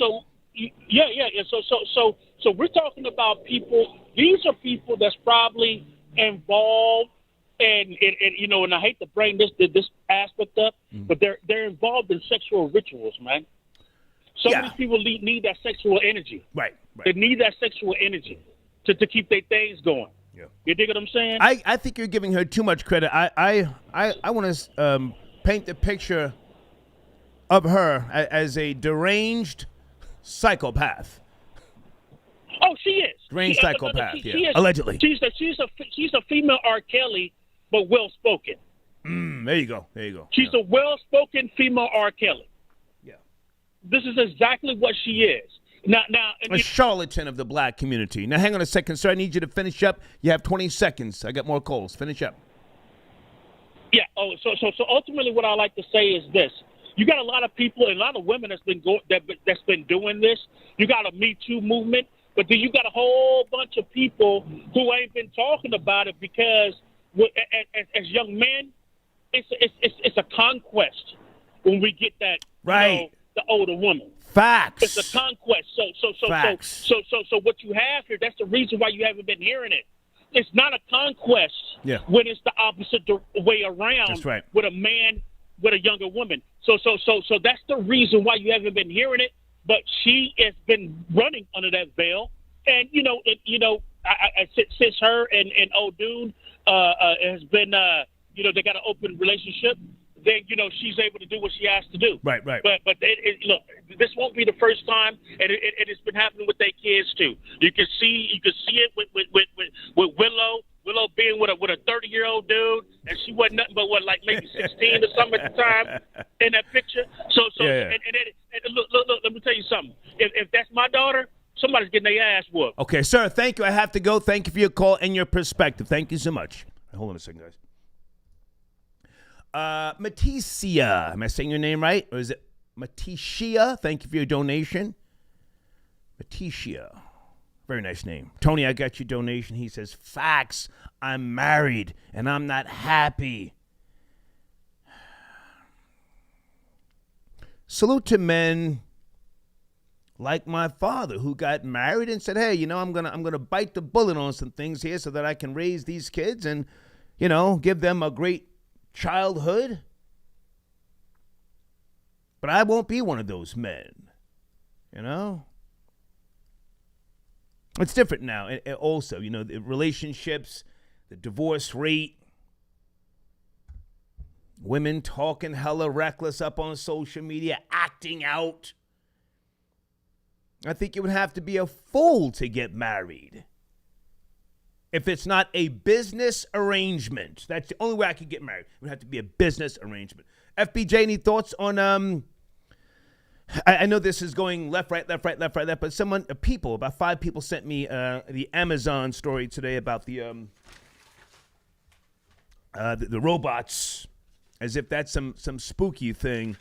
F: we're talking about people. These are people that's probably involved, and I hate to bring this aspect up, but they're involved in sexual rituals, man. Some of these people need that sexual energy.
A: Right.
F: They need that sexual energy to keep their things going.
A: Yeah.
F: You dig what I'm saying?
A: I think you're giving her too much credit. I want to paint the picture of her as a deranged psychopath.
F: Oh, she is.
A: Deranged psychopath.
F: She is.
A: Allegedly.
F: She's a female R. Kelly, but well spoken.
A: There you go.
F: She's a well spoken female R. Kelly.
A: Yeah.
F: This is exactly what she is. Now,
A: a charlatan of the black community. Now, hang on a second, sir. I need you to finish up. You have 20 seconds. I got more calls. Finish up.
F: Yeah. Oh, so ultimately, what I like to say is this: you got a lot of people and a lot of women that's been doing this. You got a Me Too movement, but then you got a whole bunch of people who ain't been talking about it because, as young men, it's a conquest when we get that the older woman.
A: Facts.
F: It's a conquest. So what you have here, that's the reason why you haven't been hearing it. It's not a conquest when it's the opposite way around.
A: That's right.
F: With a man with a younger woman. So that's the reason why you haven't been hearing it. But she has been running under that veil, and since her and old dude has been they got an open relationship. Then she's able to do what she has to do. Right. But look, this won't be the first time, and it has been happening with their kids too. You can see it with Willow. Willow being with a 30-year-old dude, and she wasn't nothing but maybe 16 or something at the time in that picture. And look, let me tell you something. If that's my daughter, somebody's getting their ass whooped.
A: Okay, sir. Thank you. I have to go. Thank you for your call and your perspective. Thank you so much. Hold on a second, guys. Matisia. Am I saying your name right? Or is it Matisia? Thank you for your donation. Matisia. Very nice name. Tony, I got your donation. He says, facts. I'm married and I'm not happy. Salute to men like my father, who got married and said, hey, I'm gonna bite the bullet on some things here so that I can raise these kids and, give them a great childhood. But I won't be one of those men, It's different now. Also, the relationships, the divorce rate, women talking hella reckless up on social media, acting out. I think you would have to be a fool to get married. If it's not a business arrangement, that's the only way I could get married. It would have to be a business arrangement. FBJ, any thoughts on, I know this is going left, right, but about 5 people sent me the Amazon story today about the robots, as if that's some spooky thing.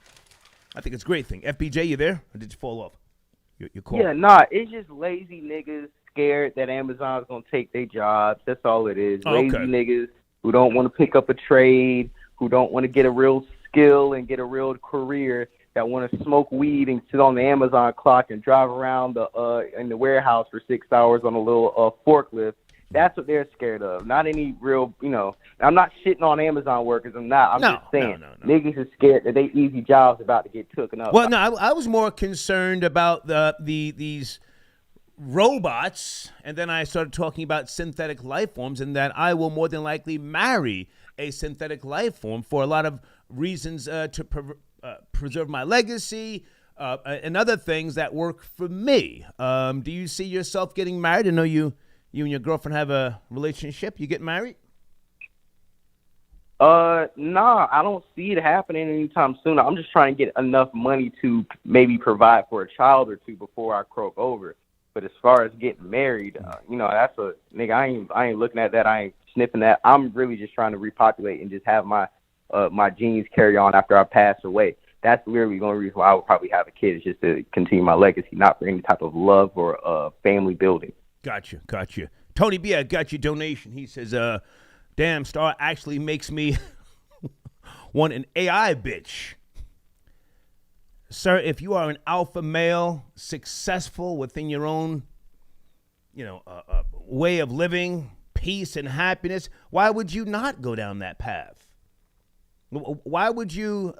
A: I think it's a great thing. FBJ, you there? Or did you fall off? Your call.
E: Yeah, nah, it's just lazy niggas scared that Amazon's going to take their jobs. That's all it is. Lazy niggas who don't want to pick up a trade, who don't want to get a real skill and get a real career, that want to smoke weed and sit on the Amazon clock and drive around in the warehouse for 6 hours on a little forklift. That's what they're scared of. Not any real, I'm not shitting on Amazon workers. I'm not. I'm just saying niggas are scared that they easy jobs about to get taken up.
A: Well, no, I was more concerned about these robots, and then I started talking about synthetic life forms, and that I will more than likely marry a synthetic life form for a lot of reasons to preserve my legacy and other things that work for me. Do you see yourself getting married? I know you and your girlfriend have a relationship. You get married?
E: Nah, I don't see it happening anytime soon. I'm just trying to get enough money to maybe provide for a child or two before I croak over. But as far as getting married, that's a nigga. I ain't looking at that. I ain't sniffing that. I'm really just trying to repopulate and just have my genes carry on after I pass away. That's literally the only reason why I would probably have a kid, is just to continue my legacy, not for any type of love or family building.
A: Gotcha. Tony B, I got your donation. He says, damn, Star actually makes me want an AI bitch. Sir, if you are an alpha male, successful within your own, way of living, peace and happiness, why would you not go down that path? Why would you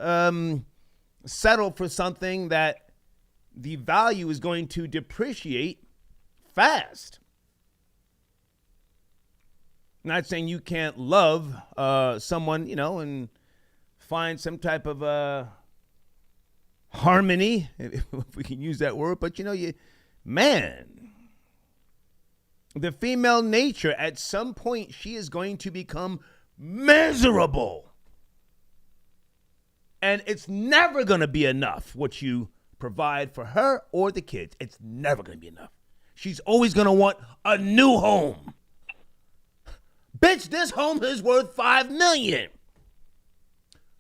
A: settle for something that the value is going to depreciate fast? Not saying you can't love someone, and find some type of harmony, if we can use that word. But, the female nature, at some point, she is going to become miserable. And it's never going to be enough what you provide for her or the kids. It's never going to be enough. She's always going to want a new home. Bitch, this home is worth $5 million.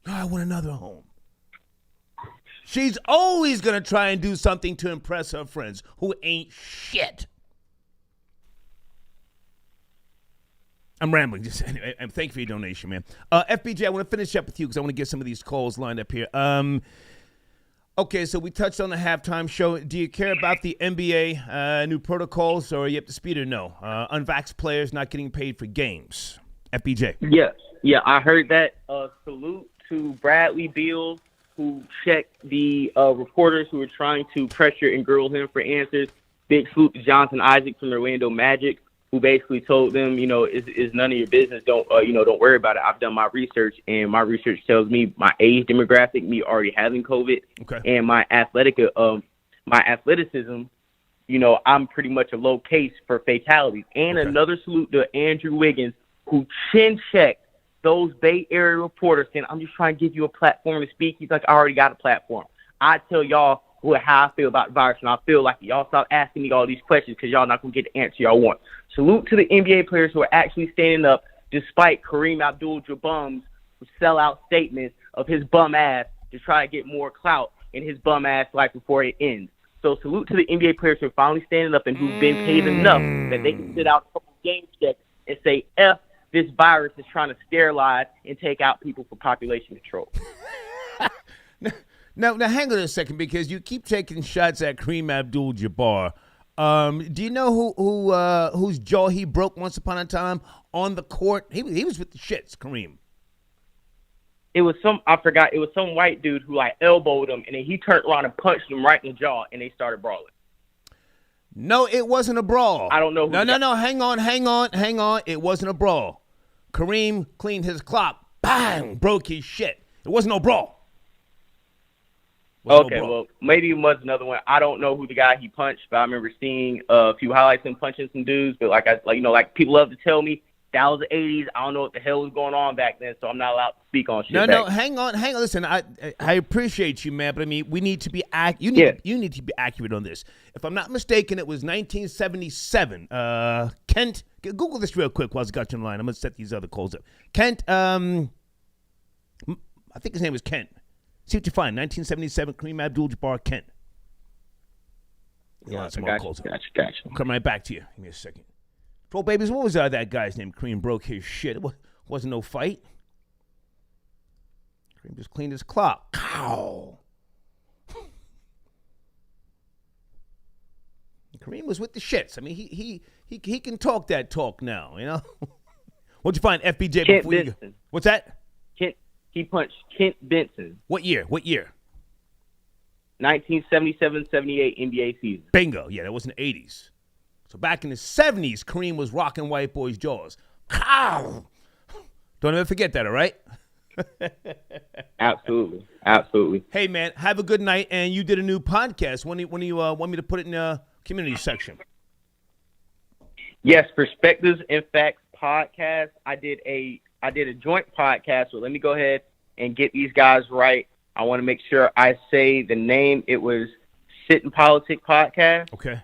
A: No, I want another home. She's always going to try and do something to impress her friends who ain't shit. I'm rambling. Just anyway, thank you for your donation, man. FBJ, I want to finish up with you because I want to get some of these calls lined up here. Okay, so we touched on the halftime show. Do you care about the NBA new protocols, or are you up to speed or no? Unvaxxed players not getting paid for games. FBJ.
E: Yeah, I heard that. Salute to Bradley Beal, who checked the reporters who were trying to pressure and grill him for answers. Big salute to Jonathan Isaac from the Orlando Magic, who basically told them, is none of your business. Don't worry about it. I've done my research, and my research tells me my age demographic, me already having COVID, and my athleticism, I'm pretty much a low case for fatalities. And another salute to Andrew Wiggins, who chin-checked those Bay Area reporters saying, I'm just trying to give you a platform to speak. He's like, I already got a platform. I tell y'all how I feel about the virus, and I feel like y'all stop asking me all these questions because y'all not going to get the answer y'all want. Salute to the NBA players who are actually standing up despite Kareem Abdul-Jabbar's sell out statements of his bum ass to try to get more clout in his bum ass life before it ends. So salute to the NBA players who are finally standing up and who've been paid enough that they can sit out a couple game checks and say, F, this virus is trying to sterilize and take out people for population control.
A: Now, hang on a second, because you keep taking shots at Kareem Abdul-Jabbar. Do you know whose jaw he broke once upon a time on the court? He was with the shits, Kareem.
E: It was some white dude who like elbowed him, and then he turned around and punched him right in the jaw, and they started brawling.
A: No, it wasn't a brawl.
E: I don't know.
A: No. Hang on. It wasn't a brawl. Kareem cleaned his clock. Bang! Broke his shit. It wasn't no brawl.
E: Okay, well, maybe it was another one. I don't know who the guy he punched, but I remember seeing a few highlights of him punching some dudes. But like people love to tell me that was the 80s. I don't know what the hell was going on back then, so I'm not allowed to speak on shit.
A: No, hang on. Listen, I appreciate you, man, but I mean, we need to be you need to be accurate on this. If I'm not mistaken, it was 1977. Kent, Google this real quick while I got you in line. I'm gonna set these other calls up. Kent, I think his name was Kent. See what you find. 1977, Kareem Abdul-Jabbar, Kent.
E: Yeah, gotcha.
A: I'll come right back to you. Give me a second. Troll babies, what was that guy's name? Kareem broke his shit. It wasn't no fight. Kareem just cleaned his clock. Ow. Kareem was with the shits. I mean, he can talk that talk now, you know? What'd you find, FBJ?
E: Kent Benson.
A: What's that?
E: He punched Kent Benson.
A: What year?
E: 1977-78 NBA season.
A: Bingo. Yeah, that was in the 80s. So back in the 70s, Kareem was rocking white boys' jaws. Ow! Don't ever forget that, all right?
E: Absolutely.
A: Hey, man, have a good night. And you did a new podcast. When do you want me to put it in the community section?
E: Yes, Perspectives and Facts podcast. I did a joint podcast, so let me go ahead and get these guys right. I want to make sure I say the name. It was Sit and Politic podcast.
A: Okay.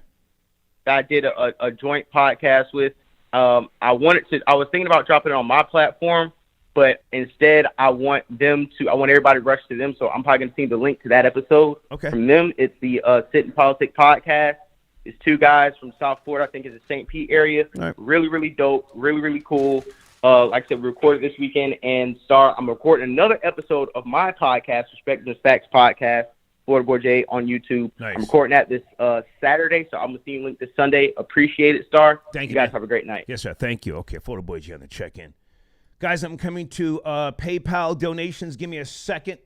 E: I did a joint podcast with. I was thinking about dropping it on my platform, but instead I want everybody to rush to them. So I'm probably going to send the link to that episode from them. It's the Sit and Politic podcast. It's two guys from South Florida. I think it's the St. Pete area. Right. Really, really dope. Really, really cool. Like I said, we recorded this weekend, and I'm recording another episode of my podcast, Perspectives and Facts podcast, Florida Boy J on YouTube. Nice. I'm recording that this Saturday, so I'm going to see you link this Sunday. Appreciate it, Star.
A: Thank you.
E: You guys have a great night.
A: Yes, sir. Thank you. Okay, Florida Boy J on the check-in. Guys, I'm coming to PayPal donations. Give me a second.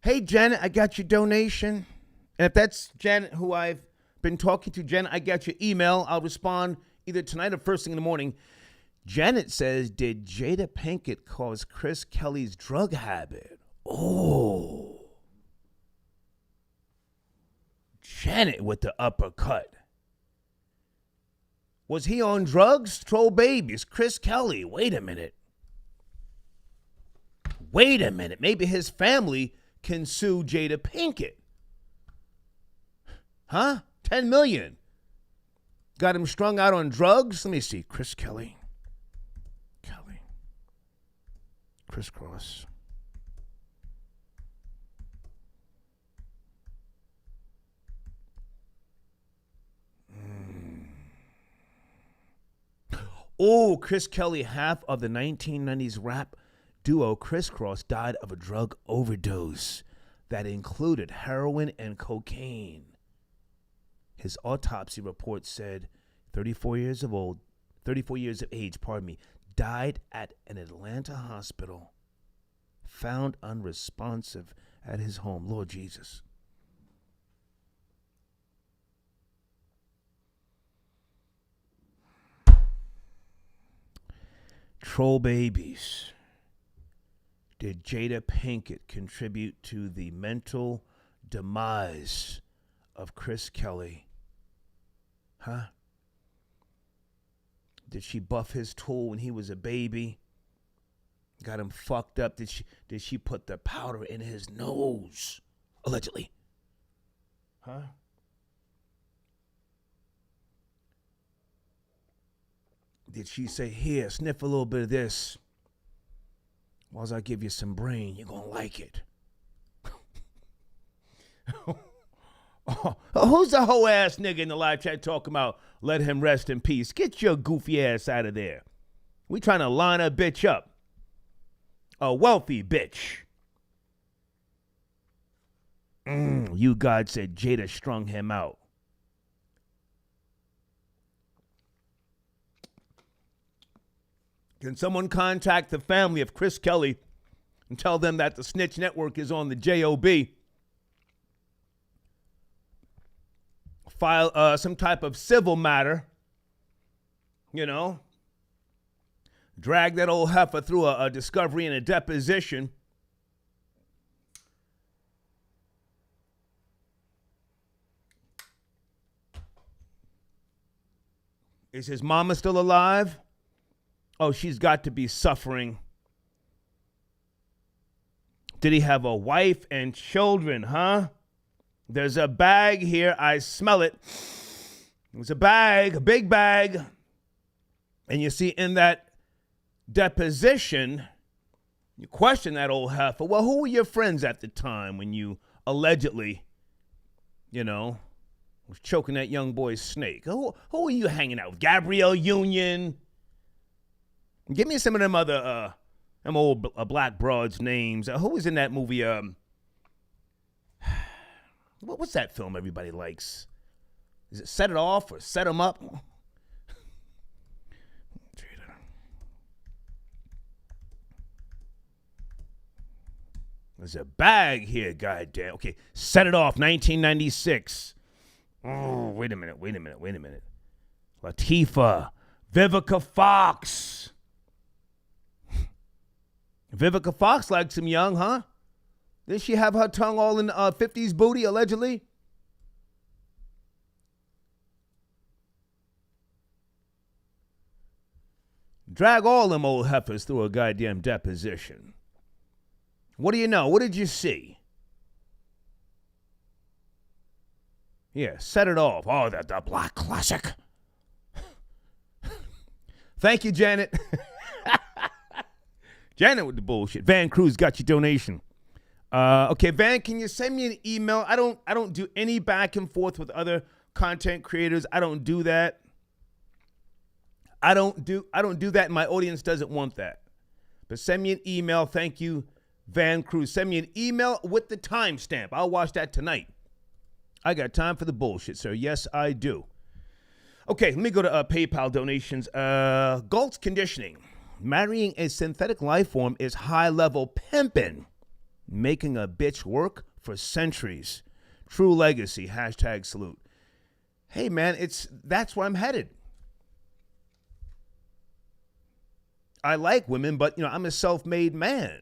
A: Hey, Janet, I got your donation. And if that's Janet, who I've been talking to, Janet, I got your email. I'll respond either tonight or first thing in the morning. Janet says, did Jada Pinkett cause Chris Kelly's drug habit? Oh. Janet with the uppercut. Was he on drugs? Troll babies. Chris Kelly. Wait a minute. Maybe his family can sue Jada Pinkett. Huh? $10 million. Got him strung out on drugs? Let me see. Chris Kelly. Kriss Kross. Oh, Chris Kelly, half of the 1990s rap duo Kriss Kross died of a drug overdose that included heroin and cocaine. His autopsy report said 34 years of age, died at an Atlanta hospital, found unresponsive at his home. Lord Jesus. Troll babies. Did Jada Pinkett contribute to the mental demise of Chris Kelly? Huh? Did she buff his tool when he was a baby? Got him fucked up? Did she put the powder in his nose? Allegedly. Huh? Did she say, here, sniff a little bit of this? While I give you some brain, you're going to like it. Who's the hoe ass nigga in the live chat talking about let him rest in peace? Get your goofy ass out of there. We trying to line a bitch up. A wealthy bitch. You God said Jada strung him out. Can someone contact the family of Chris Kelly and tell them that the Snitch Network is on the JOB? File some type of civil matter, drag that old heifer through a discovery and a deposition. Is his mama still alive? Oh, she's got to be suffering. Did he have a wife and children, huh? There's a bag here. I smell it. It was a bag, a big bag. And you see in that deposition, you question that old heifer. Well, who were your friends at the time when you allegedly, was choking that young boy's snake? Who were you hanging out with? Gabrielle Union? Give me some of them other, them old black broads' names. Who was in that movie? What's that film everybody likes? Is it Set It Off or Set 'Em Up? There's a bag here, goddamn. Okay, Set It Off, 1996. Oh, wait a minute. Latifah, Vivica Fox. Vivica Fox likes him young, huh? Did she have her tongue all in 50s booty, allegedly? Drag all them old heifers through a goddamn deposition. What do you know? What did you see? Yeah, Set It Off. Oh, the black classic. Thank you, Janet. Janet with the bullshit. Van Cruz got your donation. Okay, Van, can you send me an email? I don't do any back and forth with other content creators. I don't do that. I don't do that, and my audience doesn't want that. But send me an email. Thank you, Van Cruz. Send me an email with the timestamp. I'll watch that tonight. I got time for the bullshit, sir. Yes, I do. Okay, let me go to PayPal donations. Galt's Conditioning. Marrying a synthetic life form is high-level pimping. Making a bitch work for centuries. True legacy. Hashtag salute. Hey, man, that's where I'm headed. I like women, but, I'm a self-made man.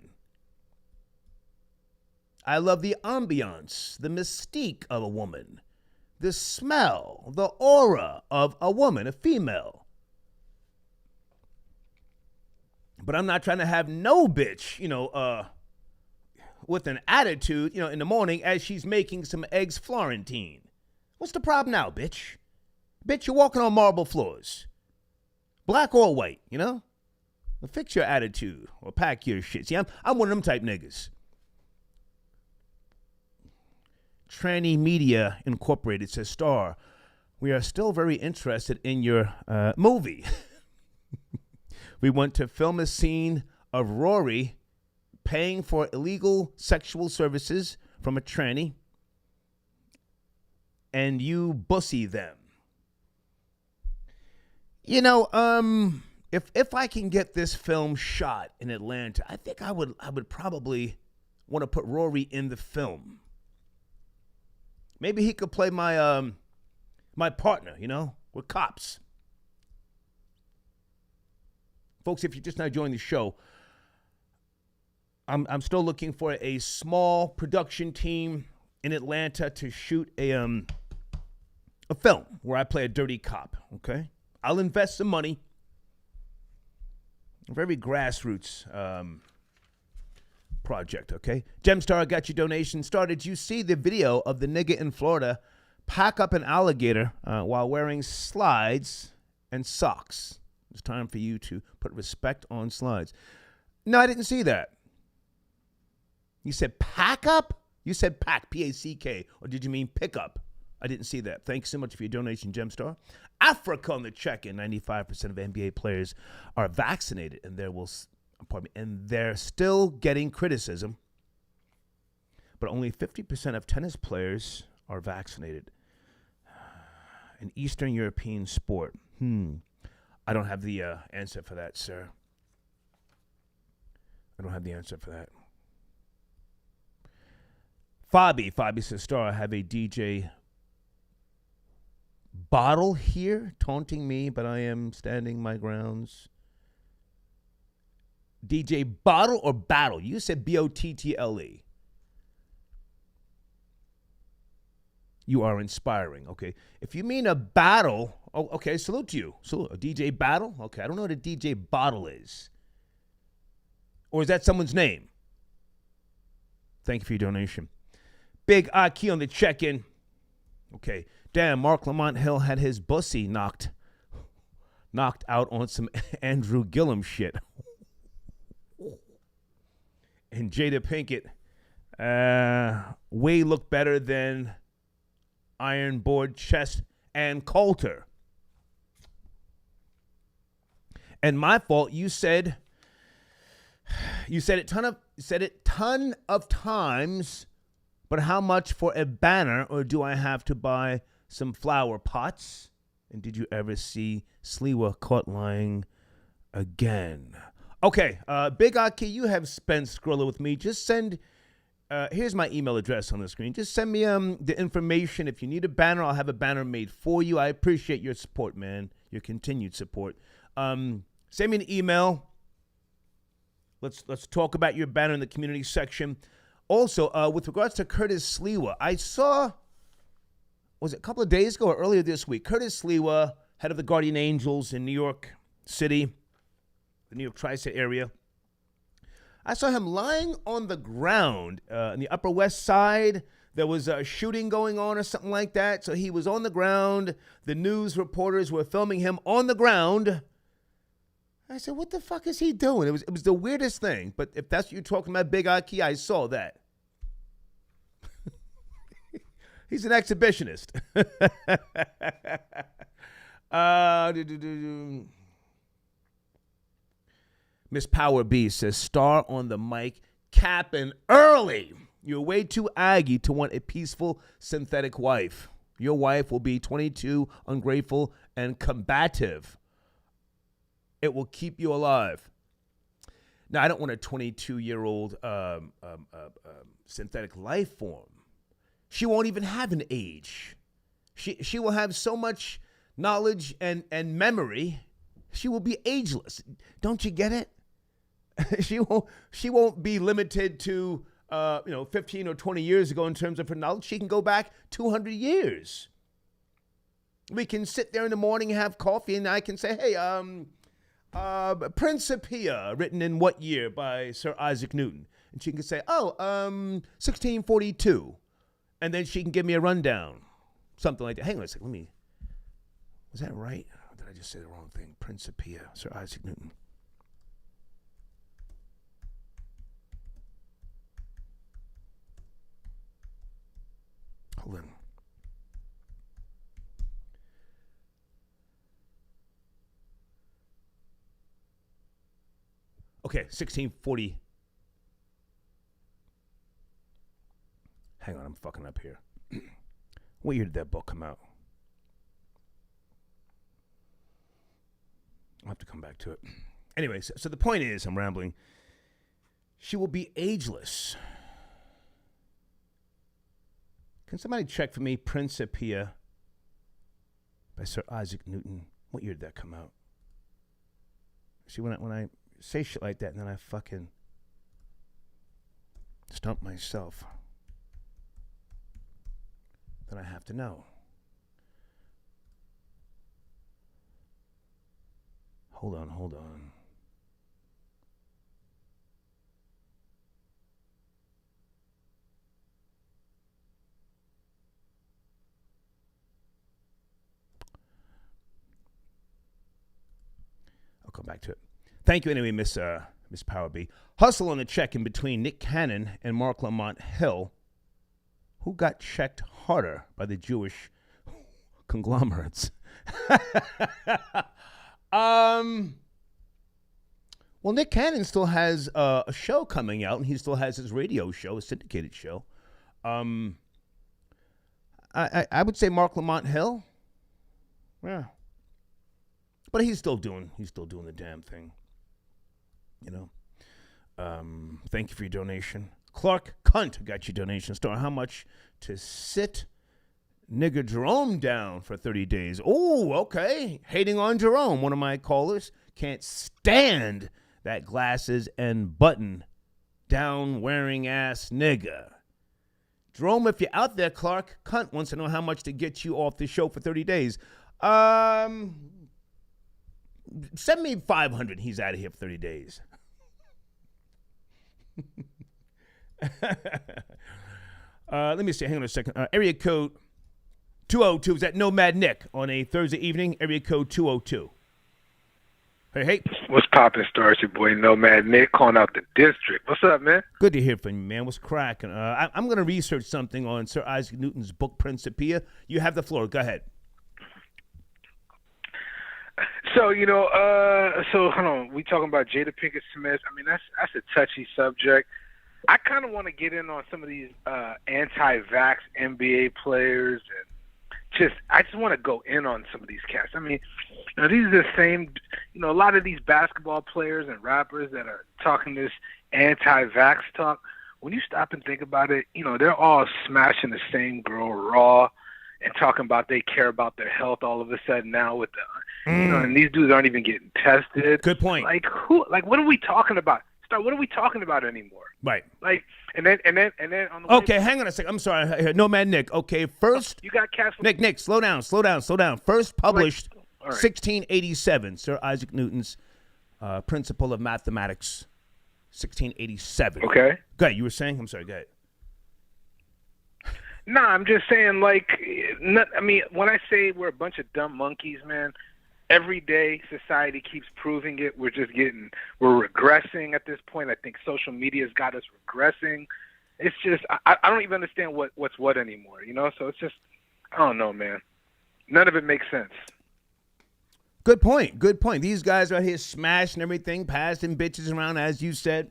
A: I love the ambiance, the mystique of a woman, the smell, the aura of a woman, a female. But I'm not trying to have no bitch, with an attitude, in the morning as she's making some eggs Florentine. What's the problem now, bitch? Bitch, you're walking on marble floors. Black or white, Well, fix your attitude or pack your shit. See, I'm one of them type niggas. Tranny Media Incorporated says, Star, we are still very interested in your movie. We want to film a scene of Rory paying for illegal sexual services from a tranny, and you bussy them. If I can get this film shot in Atlanta, I think I would probably want to put Rory in the film. Maybe he could play my my partner, we're cops. Folks, if you're just now joining the show, I'm still looking for a small production team in Atlanta to shoot a film where I play a dirty cop, okay? I'll invest some money. A very grassroots project, okay? Gemstar got your donation. Star, did you see the video of the nigga in Florida pack up an alligator while wearing slides and socks? It's time for you to put respect on slides. No, I didn't see that. You said pack up? You said pack, P-A-C-K, or did you mean pick up? I didn't see that. Thanks so much for your donation, Gemstar. Africa on the check-in. 95% of NBA players are vaccinated, and they're still getting criticism. But only 50% of tennis players are vaccinated. An Eastern European sport. I don't have the answer for that, sir. I don't have the answer for that. Fabi says, Star, I have a DJ Bottle here taunting me, but I am standing my grounds. DJ Bottle or Battle? You said B-O-T-T-L-E. You are inspiring, okay. If you mean a battle, okay, salute to you. Salute. A DJ Battle? Okay, I don't know what a DJ Bottle is. Or is that someone's name? Thank you for your donation. Big Aki on the check-in. Okay. Damn, Mark Lamont Hill had his bussy knocked out on some Andrew Gillum shit. And Jada Pinkett way looked better than Ironboard, Chest, and Coulter. And my fault, you said it ton of times, but how much for a banner, or do I have to buy some flower pots? And did you ever see Sliwa caught lying again? Okay, Big Aki, you have spent Skrilla with me. Just send, here's my email address on the screen. Just send me the information. If you need a banner, I'll have a banner made for you. I appreciate your support, man, your continued support. Send me an email. Let's talk about your banner in the community section. Also, with regards to Curtis Sliwa, I saw, was it a couple of days ago or earlier this week, Curtis Sliwa, head of the Guardian Angels in New York City, the New York tri-state area. I saw him lying on the ground in the Upper West Side. There was a shooting going on or something like that. So he was on the ground. The news reporters were filming him on the ground. I said, what the fuck is he doing? It was the weirdest thing. But if that's what you're talking about, Big Aki, I saw that. He's an exhibitionist. Miss Power B says, Star on the mic, capping early. You're way too aggy to want a peaceful synthetic wife. Your wife will be 22, ungrateful, and combative. It will keep you alive. Now, I don't want a 22-year-old synthetic life form. She won't even have an age. She will have so much knowledge and memory. She will be ageless. Don't you get it? She won't be limited to 15 or 20 years ago in terms of her knowledge. She can go back 200 years. We can sit there in the morning and have coffee, and I can say, hey, Principia, written in what year by Sir Isaac Newton? And she can say, 1642. And then she can give me a rundown. Something like that. Hang on a second, was that right? Or did I just say the wrong thing? Principia, Sir Isaac Newton. Hold on. Okay, 1640. Hang on, I'm fucking up here. What year did that book come out? I'll have to come back to it. Anyway, so the point is, I'm rambling. She will be ageless. Can somebody check for me Principia by Sir Isaac Newton? What year did that come out? See, when I say shit like that, and then I fucking stump myself, then I have to know. Hold on. I'll come back to it. Thank you anyway, Miss Miss Power B. Hustle on the check in between Nick Cannon and Mark Lamont Hill. Who got checked harder by the Jewish conglomerates? Well, Nick Cannon still has a show coming out, and he still has his radio show, a syndicated show. I would say Mark Lamont Hill. Yeah. But he's still doing the damn thing. You know. Thank you for your donation. Clark Cunt got your donation. Star, how much to sit nigger Jerome down for 30 days? Oh, okay. Hating on Jerome, one of my callers. Can't stand that glasses and button down wearing ass nigga. Jerome, if you're out there, Clark Cunt wants to know how much to get you off the show for 30 days. Send me 500. He's out of here for 30 days. Let me see. Hang on a second. Area code 202. Is that Nomad Nick on a Thursday evening? Area code 202. Hey.
G: What's poppin', Star? It's your boy Nomad Nick calling out the district. What's up, man?
A: Good to hear from you, man. What's cracking? I'm going to research something on Sir Isaac Newton's book, Principia. You have the floor. Go ahead.
G: So, so hold on. We talking about Jada Pinkett Smith. I mean, that's a touchy subject. I kind of want to get in on some of these anti-vax NBA players, and I just want to go in on some of these cats. I mean, these are the same, a lot of these basketball players and rappers that are talking this anti-vax talk. When you stop and think about it, they're all smashing the same girl raw and talking about they care about their health all of a sudden now with the, and these dudes aren't even getting tested.
A: Good point.
G: What are we talking about? What are we talking about anymore?
A: Right.
G: And then on the
A: okay, hang on a second. I'm sorry. Nomad Nick. Okay, first.
G: You got cats.
A: Nick, slow down. First published 1687. Sir Isaac Newton's Principle of Mathematics, 1687.
G: Okay.
A: Go ahead. You were saying? I'm sorry. Go ahead.
G: No, I'm just saying, when I say we're a bunch of dumb monkeys, man, every day society keeps proving it. We're regressing at this point. I think social media's got us regressing. It's just, I don't even understand what's what anymore, So it's just, I don't know, man. None of it makes sense.
A: Good point. These guys are here smashing everything, passing bitches around, as you said,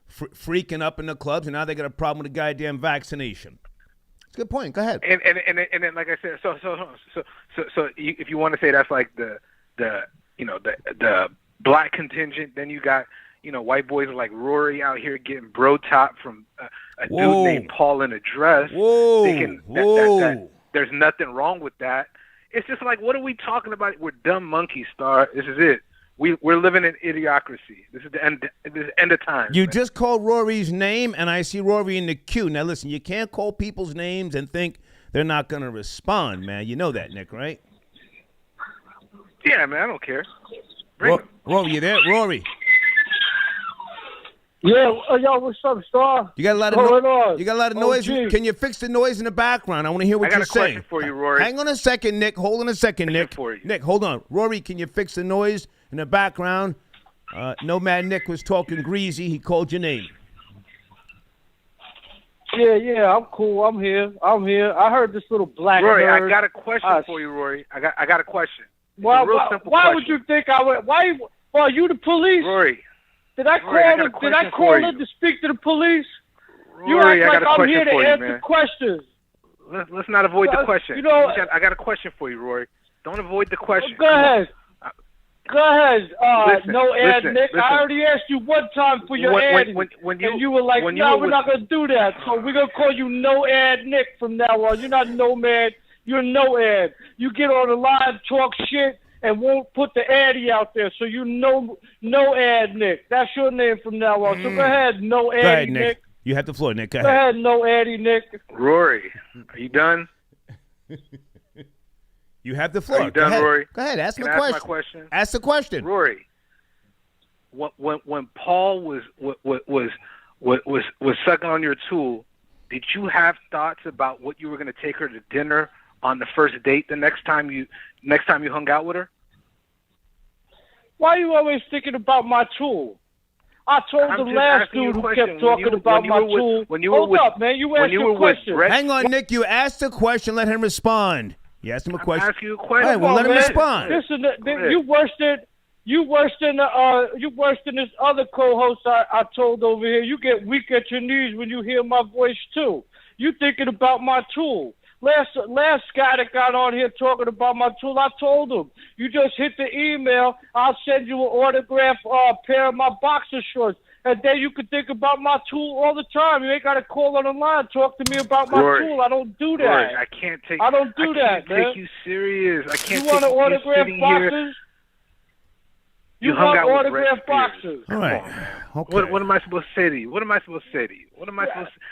A: freaking up in the clubs, and now they got a problem with the goddamn vaccination. It's a good point. Go ahead.
G: And then, like I said, so if you want to say that's like the black contingent, then you got white boys like Rory out here getting bro top from a dude named Paul in a dress.
A: Whoa.
G: There's nothing wrong with that. It's just like, what are we talking about? We're dumb monkeys, Star. This is it. We're living in idiocracy. This is the end of time.
A: You just called Rory's name, and I see Rory in the queue. Now, listen, you can't call people's names and think they're not going to respond, man. You know that, Nick, right?
G: Yeah, man, I don't care.
A: Rory, you there? Rory.
H: Yeah, yo, what's up, Star?
A: You got a lot of noise. Can you fix the noise in the background? I want to hear what you're saying.
G: I got a question for you, Rory.
A: Hang on a second, Nick. Hold on a second, Nick.
G: For you.
A: Nick, hold on. Rory, can you fix the noise in the background? Nomad Nick was talking greasy. He called your name.
H: Yeah, I'm cool. I'm here. I heard this little black
G: Rory,
H: nerd.
G: I got a question for you, Rory. I got a question.
H: Why
G: question.
H: would you think I would? Why? Are you the police?
G: Rory.
H: Did I call in to speak to the police?
G: Rory,
H: you act like I'm here to answer questions.
G: Let's not avoid the question. I got a question for you, Rory. Don't avoid the question.
H: Go ahead.
G: Listen,
H: no ad,
G: listen,
H: Nick.
G: listen.
H: I already asked you one time for your ad, and you were like, "No, we're not gonna do that." So we're gonna call you No Ad Nick from now on. You're not Nomad. You're No Ad. You get on the line, talk shit, and won't put the addy out there. So you No Ad Nick. That's your name from now on. So go ahead, No Addy
A: Go ahead,
H: Nick.
A: You have the floor, Nick. Go
H: ahead, No Addy Nick.
G: Rory, are you done?
A: You have the floor.
G: Are you done, Rory?
A: Go ahead. Ask
G: my question.
A: Ask the question.
G: Rory, when Paul was sucking on your tool, did you have thoughts about what you were going to take her to dinner on the first date the next time you hung out with her?
H: Why are you always thinking about my tool? I told the last dude who kept talking about my tool. Hold up, man. You asked a question.
A: Hang on, Nick. You asked a question. Let him respond. You asked him a question.
G: Ask you a question.
A: All right, well, let him respond.
H: Listen, you worse than this other co-host I told over here. You get weak at your knees when you hear my voice too. You thinking about my tool. Last guy that got on here talking about my tool, I told him, you just hit the email, I'll send you an autographed pair of my boxer shorts. And then you can think about my tool all the time. You ain't got to call on the line, talk to me about my tool. I don't do that.
G: Rory, I don't take you serious. I can't
H: you want an autographed boxers? You
G: hung
H: want
G: out with
H: autographed boxers?
A: All right.
G: Okay. What am I supposed to say to you?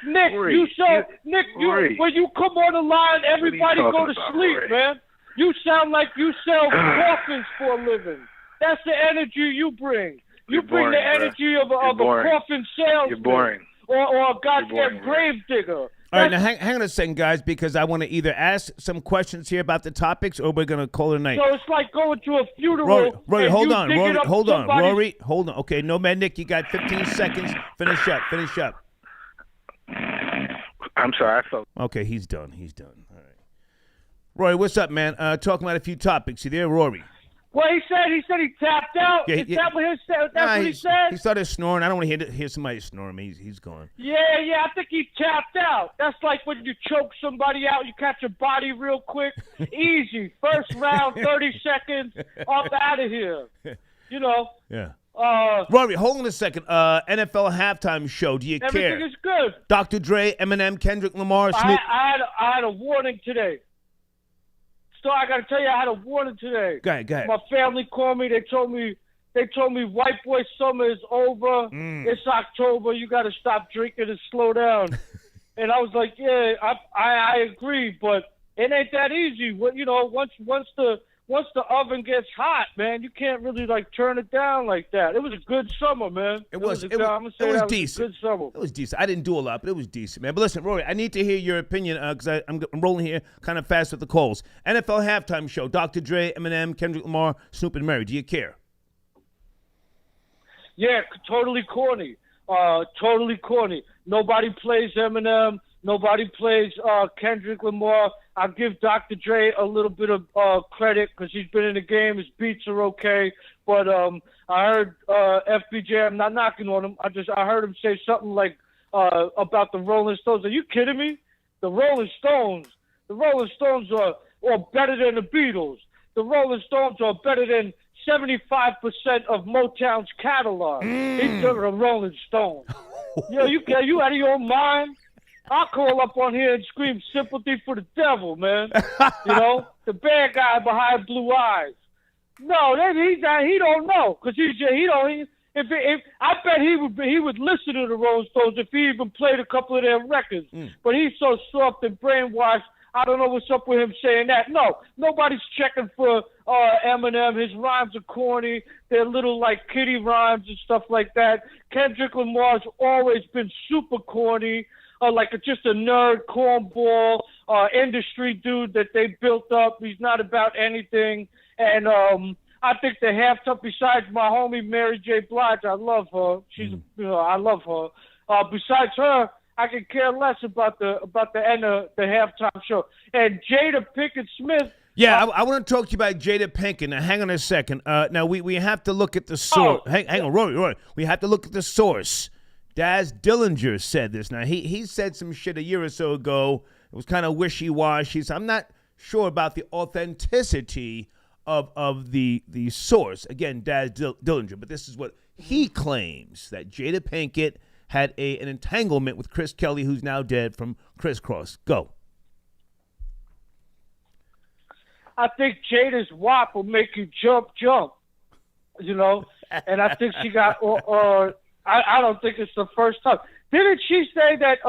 H: Nick, when you come on the line, everybody go to sleep,
G: Rory?
H: man. You sound like you sell coffins for a living. That's the energy you bring. You bring the energy of a coffin salesman.
G: You're boring.
H: Or a goddamn grave digger.
A: All right, now hang on a second, guys, because I want to either ask some questions here about the topics or we're going to call it a night.
H: So it's like going to a funeral.
A: Rory, hold on. Rory, hold on. Okay, no man, Nick, you got 15 seconds. Finish up.
G: I'm sorry, I felt.
A: Okay, he's done. All right. Rory, what's up, man? Talking about a few topics. You there, Rory?
H: Well, he said he tapped out. Is that what he said?
A: He started snoring. I don't want to hear somebody snoring. He's gone.
H: Yeah, I think he tapped out. That's like when you choke somebody out, you catch a body real quick. Easy. First round, 30 seconds, up out of here. You know?
A: Yeah. Rory, hold on a second. NFL halftime show. Do you care?
H: Everything is good.
A: Dr. Dre, Eminem, Kendrick Lamar, Snoop.
H: I had a warning today. So I got to tell you, I had a warning today.
A: Go ahead.
H: My family called me. They told me white boy summer is over. It's October. You got to stop drinking and slow down. And I was like, yeah, I agree, but it ain't that easy. Once the oven gets hot, man, you can't really like turn it down like that. It was a good summer, man.
A: It was decent.
H: Good summer.
A: It was decent. I didn't do a lot, but it was decent, man. But listen, Rory, I need to hear your opinion because I'm rolling here kind of fast with the calls. NFL halftime show: Dr. Dre, Eminem, Kendrick Lamar, Snoop, and Mary. Do you care?
H: Yeah, totally corny. Totally corny. Nobody plays Eminem. Nobody plays Kendrick Lamar. I'll give Dr. Dre a little bit of credit because he's been in the game. His beats are okay. But I heard FBJ, I'm not knocking on him. I heard him say something like about the Rolling Stones. Are you kidding me? The Rolling Stones are better than the Beatles. The Rolling Stones are better than 75% of Motown's catalog. He's the Rolling Stones. You out of your mind? I'll call up on here and scream sympathy for the devil, man. The bad guy behind blue eyes. No, he don't know because I bet he would listen to the Rolling Stones if he even played a couple of their records. But he's so soft and brainwashed. I don't know what's up with him saying that. No, nobody's checking for Eminem. His rhymes are corny. They're little like kitty rhymes and stuff like that. Kendrick Lamar's always been super corny. Like just a nerd, cornball, industry dude that they built up. He's not about anything. And I think the halftime, besides my homie Mary J. Blige, I love her. I love her. Besides her, I could care less about the end of the halftime show. And Jada Pinkett Smith.
A: Yeah, I want to talk to you about Jada Pinkett. Now, hang on a second. Now, we have to look at the source. Hang on, Rory. We have to look at the source. Daz Dillinger said this. Now, he said some shit a year or so ago. It was kind of wishy-washy. So I'm not sure about the authenticity of the source. Again, Daz Dillinger. But this is what he claims, that Jada Pinkett had an entanglement with Chris Kelly, who's now dead, from Kriss Kross. Go.
H: I think Jada's WAP will make you jump, and I think she got, I don't think it's the first time. Didn't she say that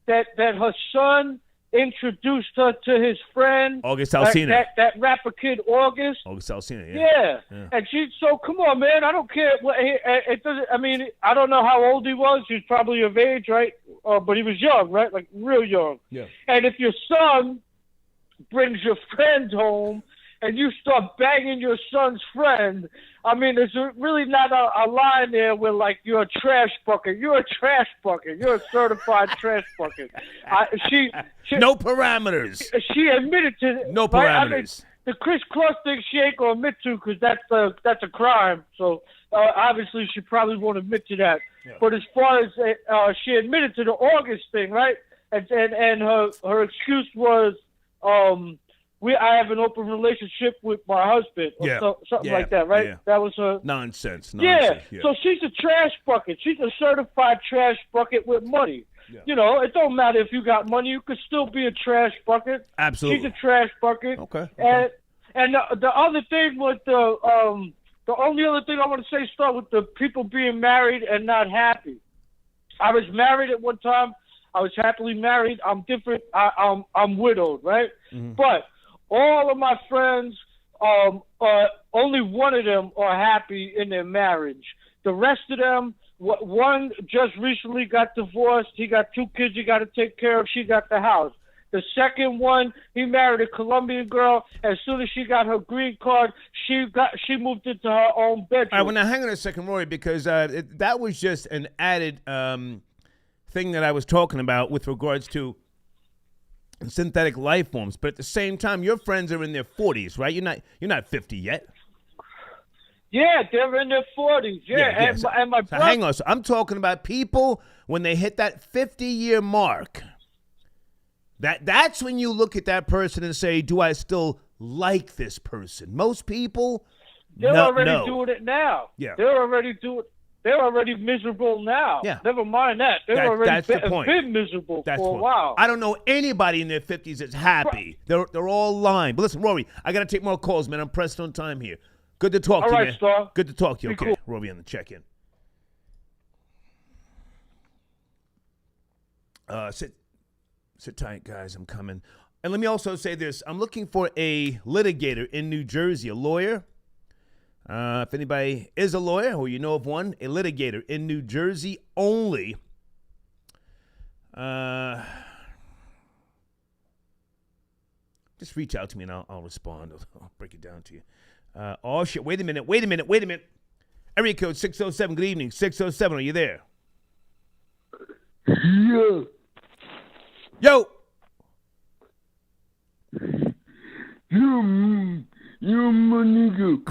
H: that her son introduced her to his friend?
A: August Alsina.
H: That rapper kid, August.
A: August Alsina,
H: yeah. And so come on, man. I don't care. It doesn't. I mean, I don't know how old he was. He was probably of age, right? But he was young, right? Like real young.
A: Yeah.
H: And if your son brings your friend home and you start banging your son's friend, I mean, there's really not a line there where, like, you're a trash bucket. You're a trash bucket. You're a certified trash bucket. She
A: no parameters.
H: She admitted to
A: no parameters.
H: Right? I mean, the Kriss Kross thing she ain't gonna admit to because that's a crime. So obviously she probably won't admit to that. Yeah. But as far as she admitted to the August thing, right? And her excuse was I have an open relationship with my husband or something like that, right? Yeah. That was her
A: nonsense.
H: Yeah. So she's a trash bucket. She's a certified trash bucket with money. Yeah. You know, it don't matter if you got money. You could still be a trash bucket.
A: Absolutely.
H: She's a trash bucket.
A: Okay.
H: And the other thing with the only other thing I want to say start with the people being married and not happy. I was married at one time. I was happily married. I'm different. I'm widowed, right? Mm-hmm. But all of my friends, only one of them are happy in their marriage. The rest of them, one just recently got divorced. He got 2 kids he got to take care of. She got the house. The second one, he married a Colombian girl. As soon as she got her green card, she moved into her own bedroom.
A: All right, well, now hang on a second, Rory, because that was just an added thing that I was talking about with regards to synthetic life forms. But at the same time, your friends are in their 40s, right? You're not 50 yet.
H: Yeah, they're in their 40s. Yeah. And my brother.
A: Hang on. So I'm talking about people when they hit that 50-year mark. That's when you look at that person and say, do I still like this person? Most people,
H: they're already doing it now.
A: Yeah.
H: They're already miserable now.
A: Yeah.
H: Never mind that. That's the point. Been miserable for a while.
A: I don't know anybody in their 50s that's happy. They're all lying. But listen, Rory, I got to take more calls, man. I'm pressed on time here. Good to talk to you, man.
H: Star.
A: Good to talk to you.
H: Be
A: Okay,
H: cool.
A: Rory on the check-in. Sit tight, guys. I'm coming. And let me also say this. I'm looking for a litigator in New Jersey, a lawyer. If anybody is a lawyer or you know of one, a litigator in New Jersey only. Just reach out to me and I'll respond. I'll break it down to you. Oh, shit. Wait a minute. Area code 607. Good evening. 607. Are you there?
I: Yeah.
A: Yo.
I: You my nigga.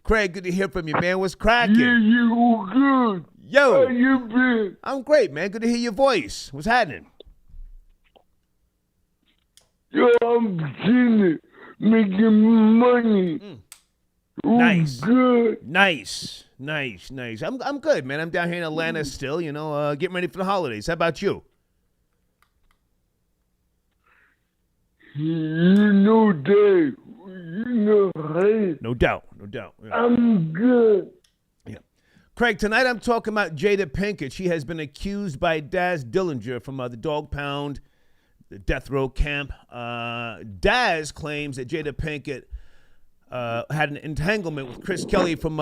A: Craig, good to hear from you, man. What's cracking?
I: Yeah, you good.
A: Yo.
I: How you been?
A: I'm great, man. Good to hear your voice. What's happening?
I: Yo, I'm chilling, making money.
A: Nice.
I: Good.
A: Nice. I'm good, man. I'm down here in Atlanta still, getting ready for the holidays. How about you?
I: You know, Dave. You know, hey.
A: No doubt. Yeah.
I: I'm good.
A: Yeah. Craig, tonight I'm talking about Jada Pinkett. She has been accused by Daz Dillinger from the Dog Pound, the death row camp. Daz claims that Jada Pinkett had an entanglement with Chris Kelly from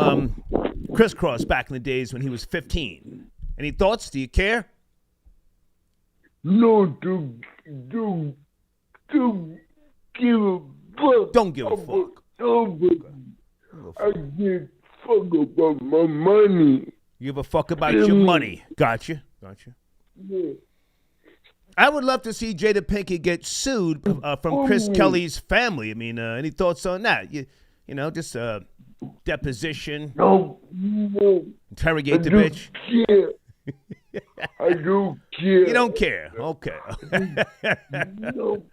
A: Kriss Kross back in the days when he was 15. Any thoughts? Do you care?
I: No, don't give a fuck.
A: Don't give a fuck.
I: I give a fuck about my money.
A: You give a fuck about your money. Gotcha.
I: Yeah.
A: I would love to see Jada Pinkett get sued from Chris Kelly's family. I mean, any thoughts on that? Just deposition.
I: No.
A: Interrogate the bitch.
I: Yeah. I don't care.
A: You don't care. Okay.
I: No.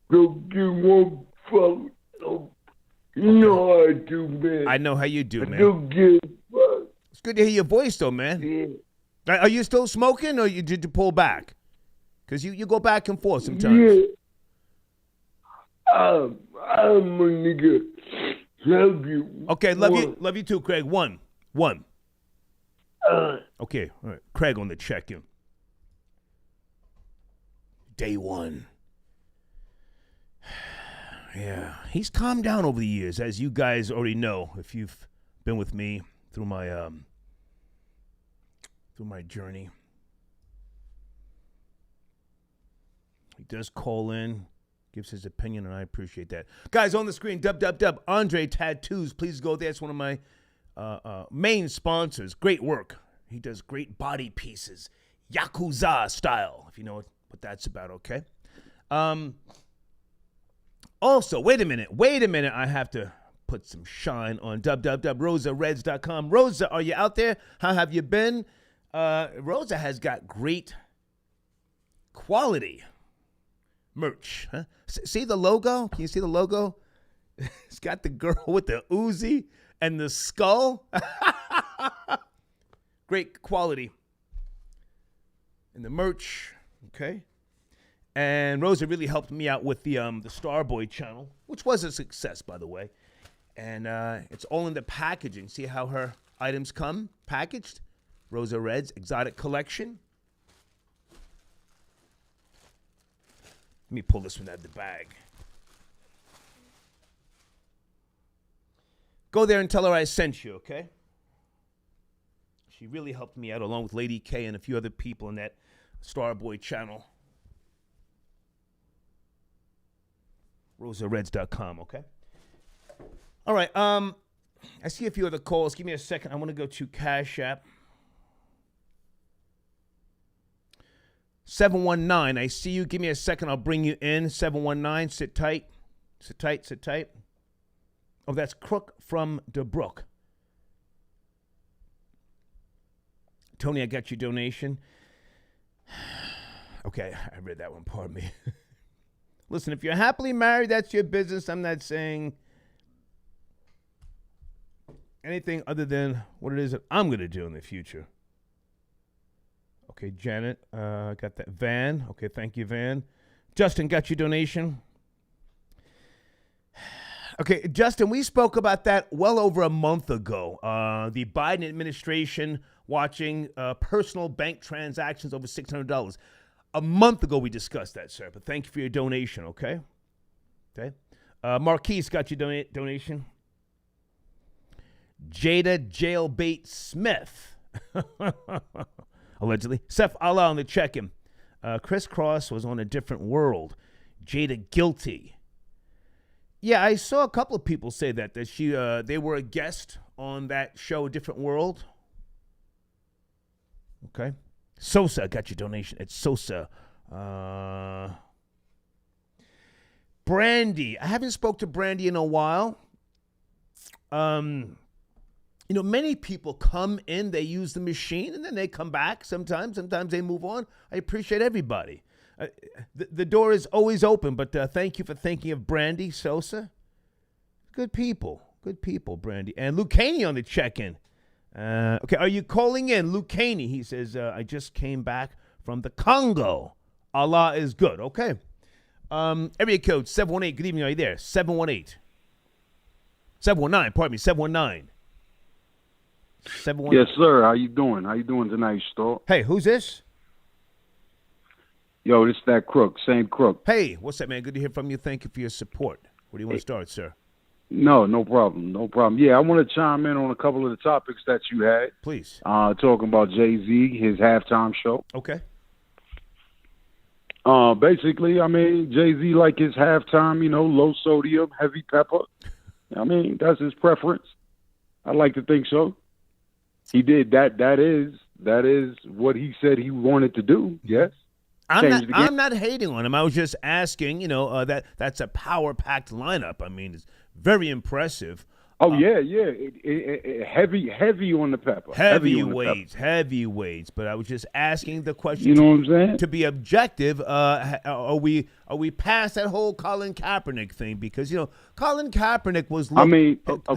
I: Don't give one fuck. No. You know how I do, man.
A: I know how you do, man.
I: I don't give a fuck.
A: It's good to hear your voice, though, man.
I: Yeah.
A: Are you still smoking, or did you pull back? Because you go back and forth sometimes.
I: Yeah. I'm a nigga. Love you.
A: Okay, love you too, Craig. One. Okay, all right. Craig on the check-in. Day one. Yeah, he's calmed down over the years, as you guys already know, if you've been with me through my journey. He does call in, gives his opinion, and I appreciate that. Guys, on the screen, Andre Tattoos. Please go there. It's one of my main sponsors. Great work. He does great body pieces, Yakuza style, if you know what that's about, okay? Also, wait a minute. I have to put some shine on www.rosareds.com. Rosa, are you out there? How have you been? Rosa has got great quality merch. Huh? See the logo? Can you see the logo? It's got the girl with the Uzi and the skull. Great quality in the merch, okay? And Rosa really helped me out with the Starboy channel, which was a success, by the way. And it's all in the packaging. See how her items come packaged? Rosa Reds Exotic Collection. Let me pull this one out of the bag. Go there and tell her I sent you, okay? She really helped me out along with Lady K and a few other people in that Starboy channel. RosaReds.com, okay? All right, I see a few other calls. Give me a second. I want to go to Cash App. 719, I see you. Give me a second. I'll bring you in. 719, sit tight. Sit tight, sit tight. Oh, that's Crook from DeBrook. Tony, I got your donation. Okay, I read that one. Pardon me. Listen, if you're happily married, that's your business. I'm not saying anything other than what it is that I'm going to do in the future. Okay, Janet, got that. Van, okay, thank you, Van. Justin, got your donation. Okay, Justin, we spoke about that well over a month ago. The Biden administration watching personal bank transactions over $600. A month ago we discussed that, sir, but thank you for your donation, okay? Okay. Marquise got your donation. Jada Jailbait Smith. Allegedly. Seth Allah on the check-in. Kriss Kross was on a different world. Jada guilty. Yeah, I saw a couple of people say that she they were a guest on that show, A Different World. Okay. Sosa got your donation. It's Sosa. Brandy. I haven't spoke to Brandy in a while. You know, many people come in, they use the machine, and then they come back sometimes. Sometimes they move on. I appreciate everybody. The door is always open, but thank you for thinking of Brandy Sosa. Good people, Brandy. And Luke Caney on the check-in. Okay, are you calling in? Luke Caney, he says, I just came back from the Congo. Allah is good. Okay. Area code 718. Good evening. Are you there? 718. 719. Pardon me. 719. 719.
J: Yes, sir. How you doing? How you doing tonight, Stork?
A: Hey, who's this?
J: Yo, this is that Crook. Same Crook.
A: Hey, what's up, man? Good to hear from you. Thank you for your support. Where do you want to start, sir?
J: No problem. No problem. Yeah, I want to chime in on a couple of the topics that you had.
A: Please.
J: Talking about Jay-Z, his halftime show.
A: Okay.
J: Basically, I mean, Jay-Z like his halftime, you know, low sodium, heavy pepper. I mean, that's his preference. I like to think so. He did that. That is what he said he wanted to do. Yes.
A: I'm not hating on him. I was just asking, you know, that's a power-packed lineup. I mean, it's very impressive.
J: Oh, yeah. Heavy on the pepper.
A: Heavyweights. But I was just asking the question.
J: You know what I'm saying?
A: To be objective, are we past that whole Colin Kaepernick thing? Because, you know, Colin Kaepernick was looked,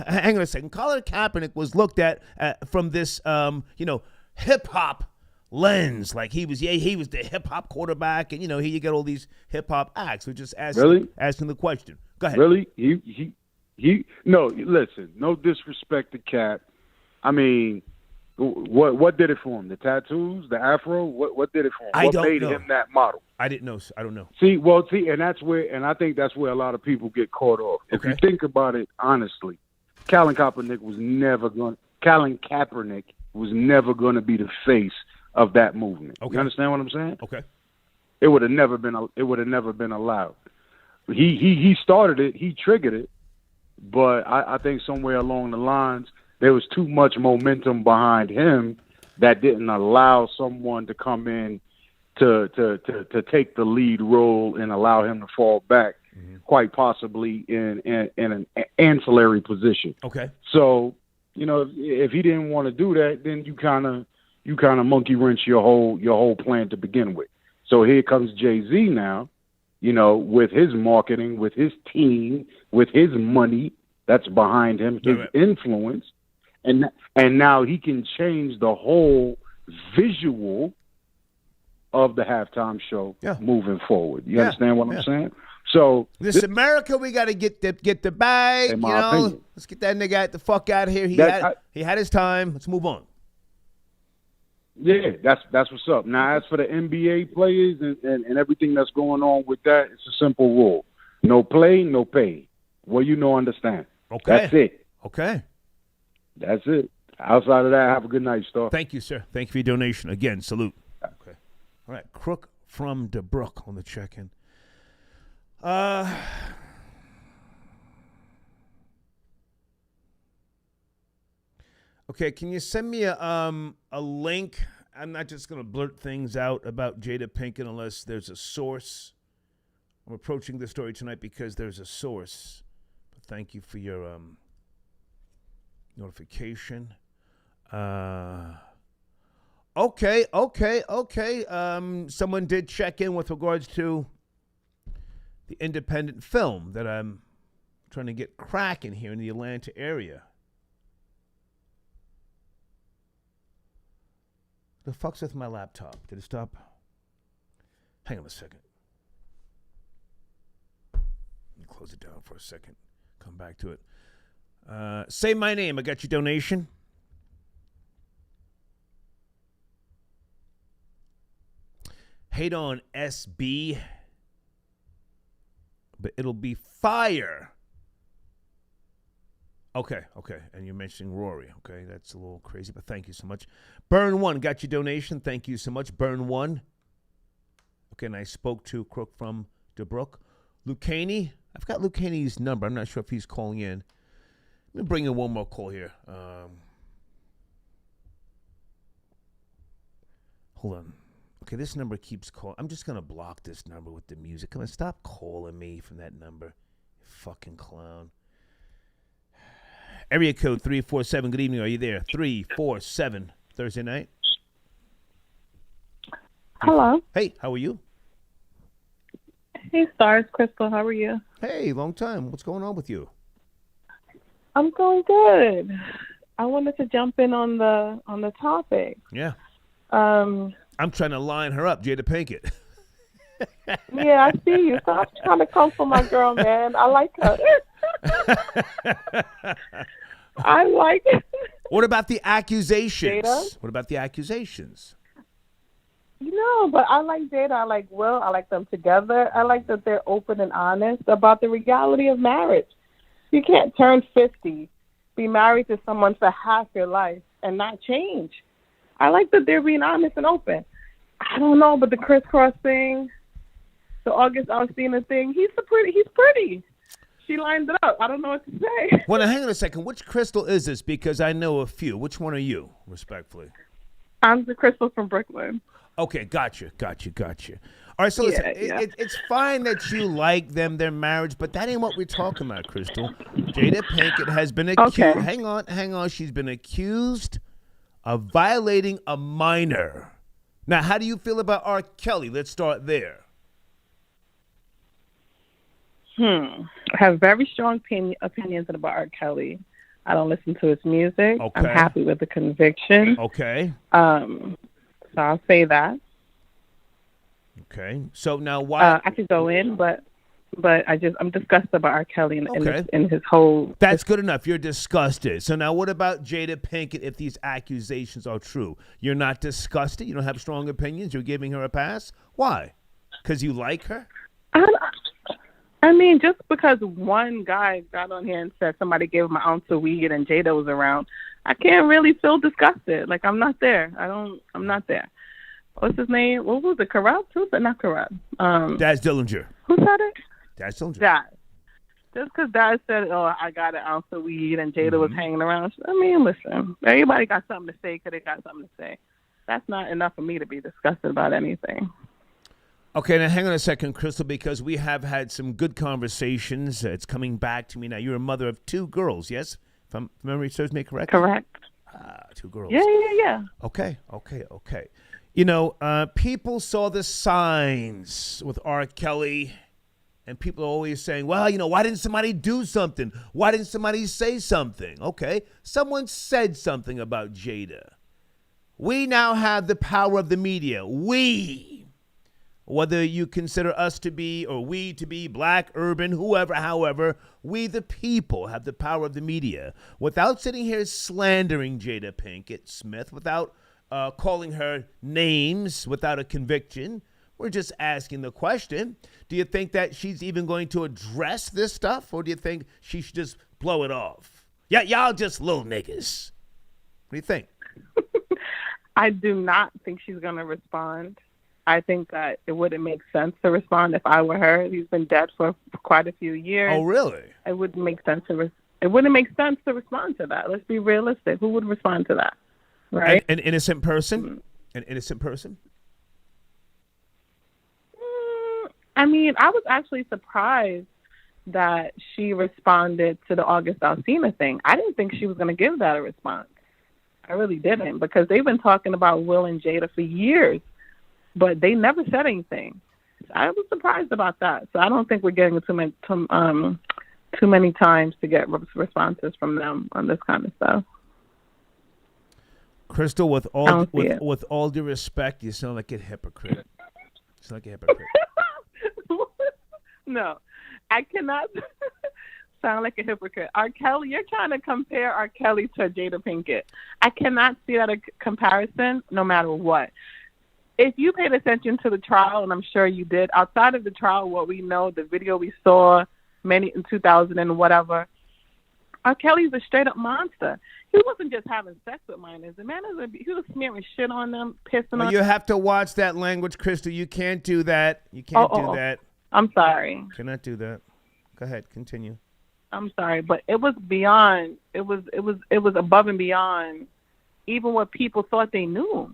A: hang on a second. Colin Kaepernick was looked at from this, you know, hip-hop lens. Like he was the hip-hop quarterback. And, you know, here you get all these hip-hop acts. We're just asking the question. Go ahead.
J: Really? No, listen, no disrespect to Cap. I mean, what did it for him? The tattoos, the afro? What did it for him? What made him that model?
A: I didn't know. I don't know.
J: And I think that's where a lot of people get caught off. If you think about it honestly, Colin Kaepernick was never going to be the face of that movement. Okay. You understand what I'm saying?
A: Okay.
J: It would have never been allowed. he started it, he triggered it, but I think somewhere along the lines there was too much momentum behind him that didn't allow someone to come in to take the lead role and allow him to fall back, quite possibly in an ancillary position.
A: Okay.
J: So, if he didn't want to do that, then you kind of monkey wrench your whole plan to begin with. So here comes Jay-Z now, with his marketing, with his team, with his money that's behind him, his influence, and now he can change the whole visual of the halftime show moving forward. You understand what I'm saying? So
A: this America, we got to get the bag.
J: Opinion.
A: Let's get that nigga the fuck out of here. He had his time. Let's move on.
J: Yeah, that's what's up. Now, as for the NBA players and everything that's going on with that, it's a simple rule: no play, no pay. Well, understand.
A: Okay,
J: that's it.
A: Okay,
J: that's it. Outside of that, have a good night, Star.
A: Thank you, sir. Thank you for your donation. Again, salute. Okay. All right, Crook from DeBrook on the check-in. Okay, can you send me a link? I'm not just going to blurt things out about Jada Pinkett unless there's a source. I'm approaching the story tonight because there's a source. But thank you for your notification. Okay. Someone did check in with regards to the independent film that I'm trying to get cracking here in the Atlanta area. The fuck's with my laptop? Did it stop? Hang on a second. Let me close it down for a second. Come back to it. Say my name. I got your donation. Hate on SB. But it'll be fire. Okay. And you're mentioning Rory. Okay, that's a little crazy, but thank you so much. Burn1 got your donation. Thank you so much. Burn1. Okay, and I spoke to Crook from DeBrook. Lucani. I've got Lucani's number. I'm not sure if he's calling in. Let me bring in one more call here. Hold on. Okay, this number keeps calling. I'm just going to block this number with the music. Come on, stop calling me from that number. You fucking clown. Area code 347. Good evening. Are you there? 347. Thursday night.
K: Hello.
A: Hey, how are you?
K: Hey, Stars. Crystal, how are you?
A: Hey, long time. What's going on with you?
K: I'm going good. I wanted to jump in on the topic.
A: Yeah. I'm trying to line her up, Jada Pinkett.
K: Yeah, I see you. Stop trying to come for my girl, man. I like her. I like it.
A: What about the accusations?
K: Jada?
A: What about the accusations?
K: But I like Jada. I like Will. I like them together. I like that they're open and honest about the reality of marriage. You can't turn 50, be married to someone for half your life, and not change. I like that they're being honest and open. I don't know, but the Kriss Kross thing, the August Alsina thing, he's pretty. She lined it up. I don't know what to say.
A: Well, now, hang on a second. Which Crystal is this? Because I know a few. Which one are you, respectfully?
K: I'm the Crystal from Brooklyn.
A: Okay, gotcha. All right, so listen, it's fine that you like them, their marriage, but that ain't what we're talking about, Crystal. Jada Pinkett has been accused.
K: Okay.
A: Hang on. She's been accused of violating a minor. Now, how do you feel about R. Kelly? Let's start there.
K: I have very strong opinions about R. Kelly. I don't listen to his music.
A: Okay.
K: I'm happy with the conviction.
A: Okay.
K: So I'll say that.
A: Okay. So now why?
K: I could go in, but I'm disgusted about R. Kelly and his whole.
A: That's good enough. You're disgusted. So now what about Jada Pinkett if these accusations are true? You're not disgusted? You don't have strong opinions? You're giving her a pass? Why? Because you like her?
K: I mean, just because one guy got on here and said somebody gave him an ounce of weed and Jada was around, I can't really feel disgusted. Like, I'm not there. I'm not there. What's his name? What was it? Corrupt? Who said not corrupt?
A: Daz Dillinger.
K: Who said it?
A: Daz told you.
K: Daz. Just because Daz said, "Oh, I got an ounce of weed," and Jada was hanging around. I mean, listen, everybody got something to say because they got something to say. That's not enough for me to be disgusted about anything.
A: Okay, now hang on a second, Crystal, because we have had some good conversations. It's coming back to me now. You're a mother of 2 girls, yes? If memory serves me correctly?
K: Correct.
A: 2 girls.
K: Yeah.
A: Okay. You know, people saw the signs with R. Kelly, and people are always saying, well, you know, why didn't somebody do something? Why didn't somebody say something? Okay, someone said something about Jada. We now have the power of the media. We, whether you consider us to be or we to be black, urban, whoever, however, we the people have the power of the media. Without sitting here slandering Jada Pinkett Smith, without calling her names, without a conviction, we're just asking the question, do you think that she's even going to address this stuff, or do you think she should just blow it off? Yeah, y'all just little niggas. What do you think?
K: I do not think she's going to respond. I think that it wouldn't make sense to respond if I were her. He's been dead for quite a few years.
A: Oh, really?
K: It wouldn't make sense it wouldn't make sense to respond to that. Let's be realistic. Who would respond to that? Right?
A: An innocent person? An innocent person?
K: I mean, I was actually surprised that she responded to the August Alsina thing. I didn't think she was going to give that a response. I really didn't, because they've been talking about Will and Jada for years, but they never said anything. I was surprised about that. So I don't think we're getting too many times to get responses from them on this kind of stuff.
A: Crystal, with all due respect, you sound like a hypocrite. You sound like a hypocrite.
K: No, I cannot sound like a hypocrite. R. Kelly, you're trying to compare R. Kelly to Jada Pinkett. I cannot see that a comparison no matter what. If you paid attention to the trial, and I'm sure you did, outside of the trial, what we know, the video we saw many in 2000 and whatever, R. Kelly's a straight-up monster. He wasn't just having sex with minors. The man he was smearing shit on them, pissing on them.
A: You have to watch that language, Crystal. You can't do that. You can't do that.
K: I'm sorry.
A: Cannot do that. Go ahead. Continue.
K: I'm sorry, but it was beyond. It was above and beyond even what people thought they knew.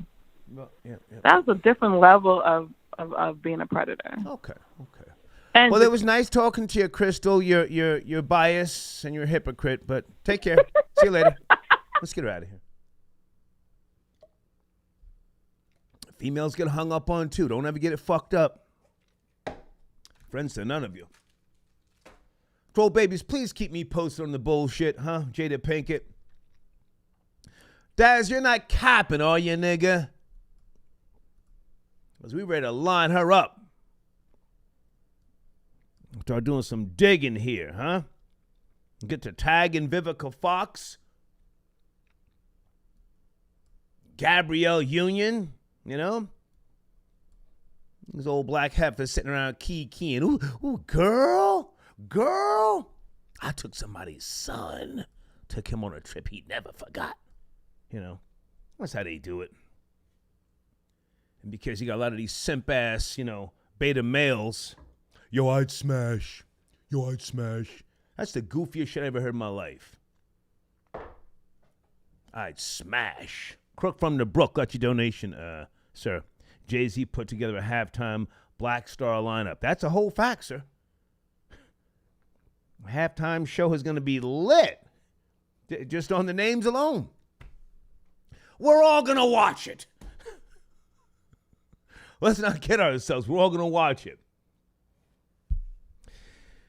A: Well, yeah.
K: That was a different level of being a predator.
A: Okay.
K: And
A: well, it was nice talking to you, Crystal. You're biased and you're a hypocrite, but take care. See you later. Let's get her out of here. Females get hung up on too. Don't ever get it fucked up. Friends to none of you. Troll babies, please keep me posted on the bullshit, huh? Jada Pinkett. Daz, you're not capping, are you, nigga? Because we ready to line her up. Start doing some digging here, huh? Get to tagging Vivica Fox. Gabrielle Union, you know? These old black heifers sitting around keying. Ooh, girl. I took somebody's son. Took him on a trip he never forgot. You know, that's how they do it. And because you got a lot of these simp-ass, beta males. Yo, I'd smash. That's the goofiest shit I ever heard in my life. I'd smash. Crook from the Brook got your donation, sir. Jay-Z put together a halftime Black Star lineup. That's a whole fact, sir. Halftime show is going to be lit. Just on the names alone. We're all going to watch it. Let's not kid ourselves. We're all going to watch it.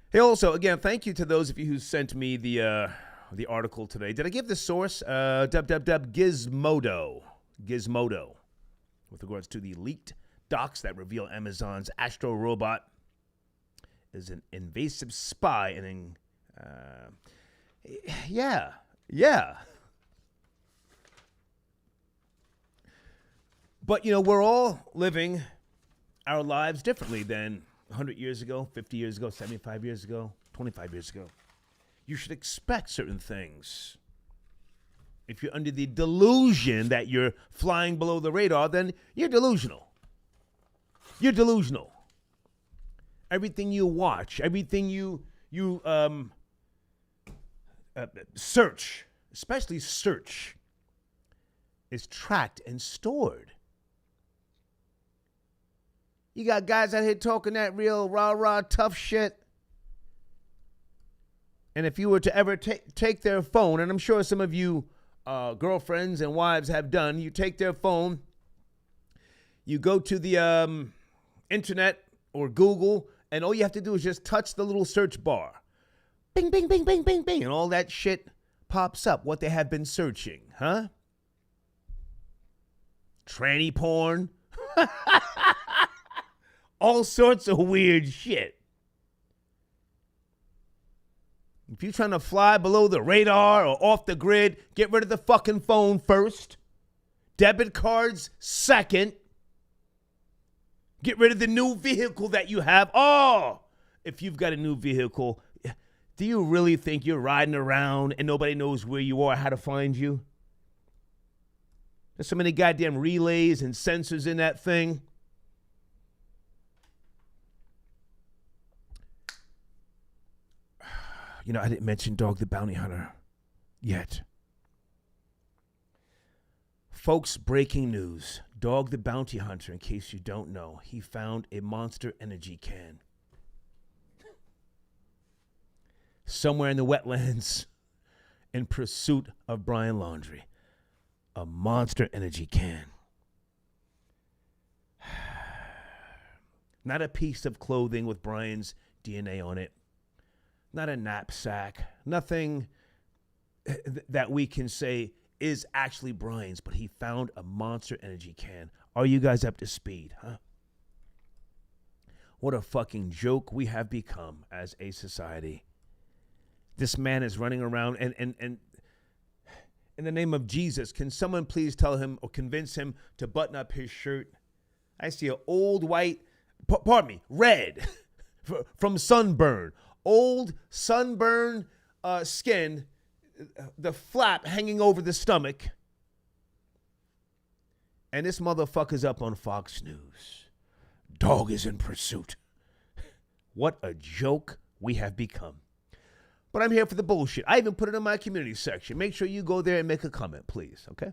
A: Hey, also, again, thank you to those of you who sent me the article today. Did I give the source? Gizmodo. With regards to the leaked docs that reveal Amazon's Astro robot is an invasive spy and yeah. But, we're all living our lives differently than 100 years ago, 50 years ago, 75 years ago, 25 years ago. You should expect certain things. If you're under the delusion that you're flying below the radar, then you're delusional. everything you watch, everything you search, especially search, is tracked and stored. You got guys out here talking that real rah-rah tough shit. And if you were to ever take their phone, and I'm sure some of you girlfriends and wives have done, you take their phone, you go to the internet or Google, and all you have to do is just touch the little search bar. Bing, bing, bing, bing, bing, bing, and all that shit pops up, what they have been searching, huh? Tranny porn. All sorts of weird shit. If you're trying to fly below the radar or off the grid, get rid of the fucking phone first. Debit cards second. Get rid of the new vehicle that you have. Oh, if you've got a new vehicle, do you really think you're riding around and nobody knows where you are, how to find you? There's so many goddamn relays and sensors in that thing. You know, I didn't mention Dog the Bounty Hunter yet. Folks, breaking news. Dog the Bounty Hunter, in case you don't know, he found a Monster Energy can somewhere in the wetlands in pursuit of Brian Laundrie. A Monster Energy can. Not a piece of clothing with Brian's DNA on it. Not a knapsack. Nothing that we can say is actually Brian's, but he found a Monster Energy can. Are you guys up to speed, huh? What a fucking joke we have become as a society. This man is running around and in the name of Jesus, can someone please tell him or convince him to button up his shirt? I see an old white, red from sunburn. Old sunburn skin, the flap hanging over the stomach. And this motherfucker's up on Fox News. Dog is in pursuit. What a joke we have become. But I'm here for the bullshit. I even put it in my community section. Make sure you go there and make a comment, please, okay?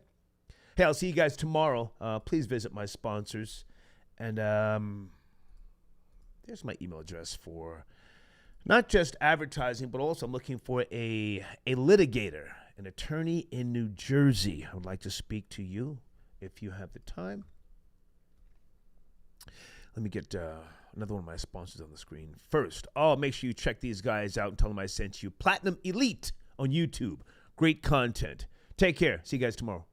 A: Hey, I'll see you guys tomorrow. Please visit my sponsors. And there's my email address for not just advertising, but also I'm looking for a litigator, an attorney in New Jersey. I would like to speak to you if you have the time. Let me get another one of my sponsors on the screen first. Oh, make sure you check these guys out and tell them I sent you. Platinum Elite on YouTube. Great content. Take care. See you guys tomorrow.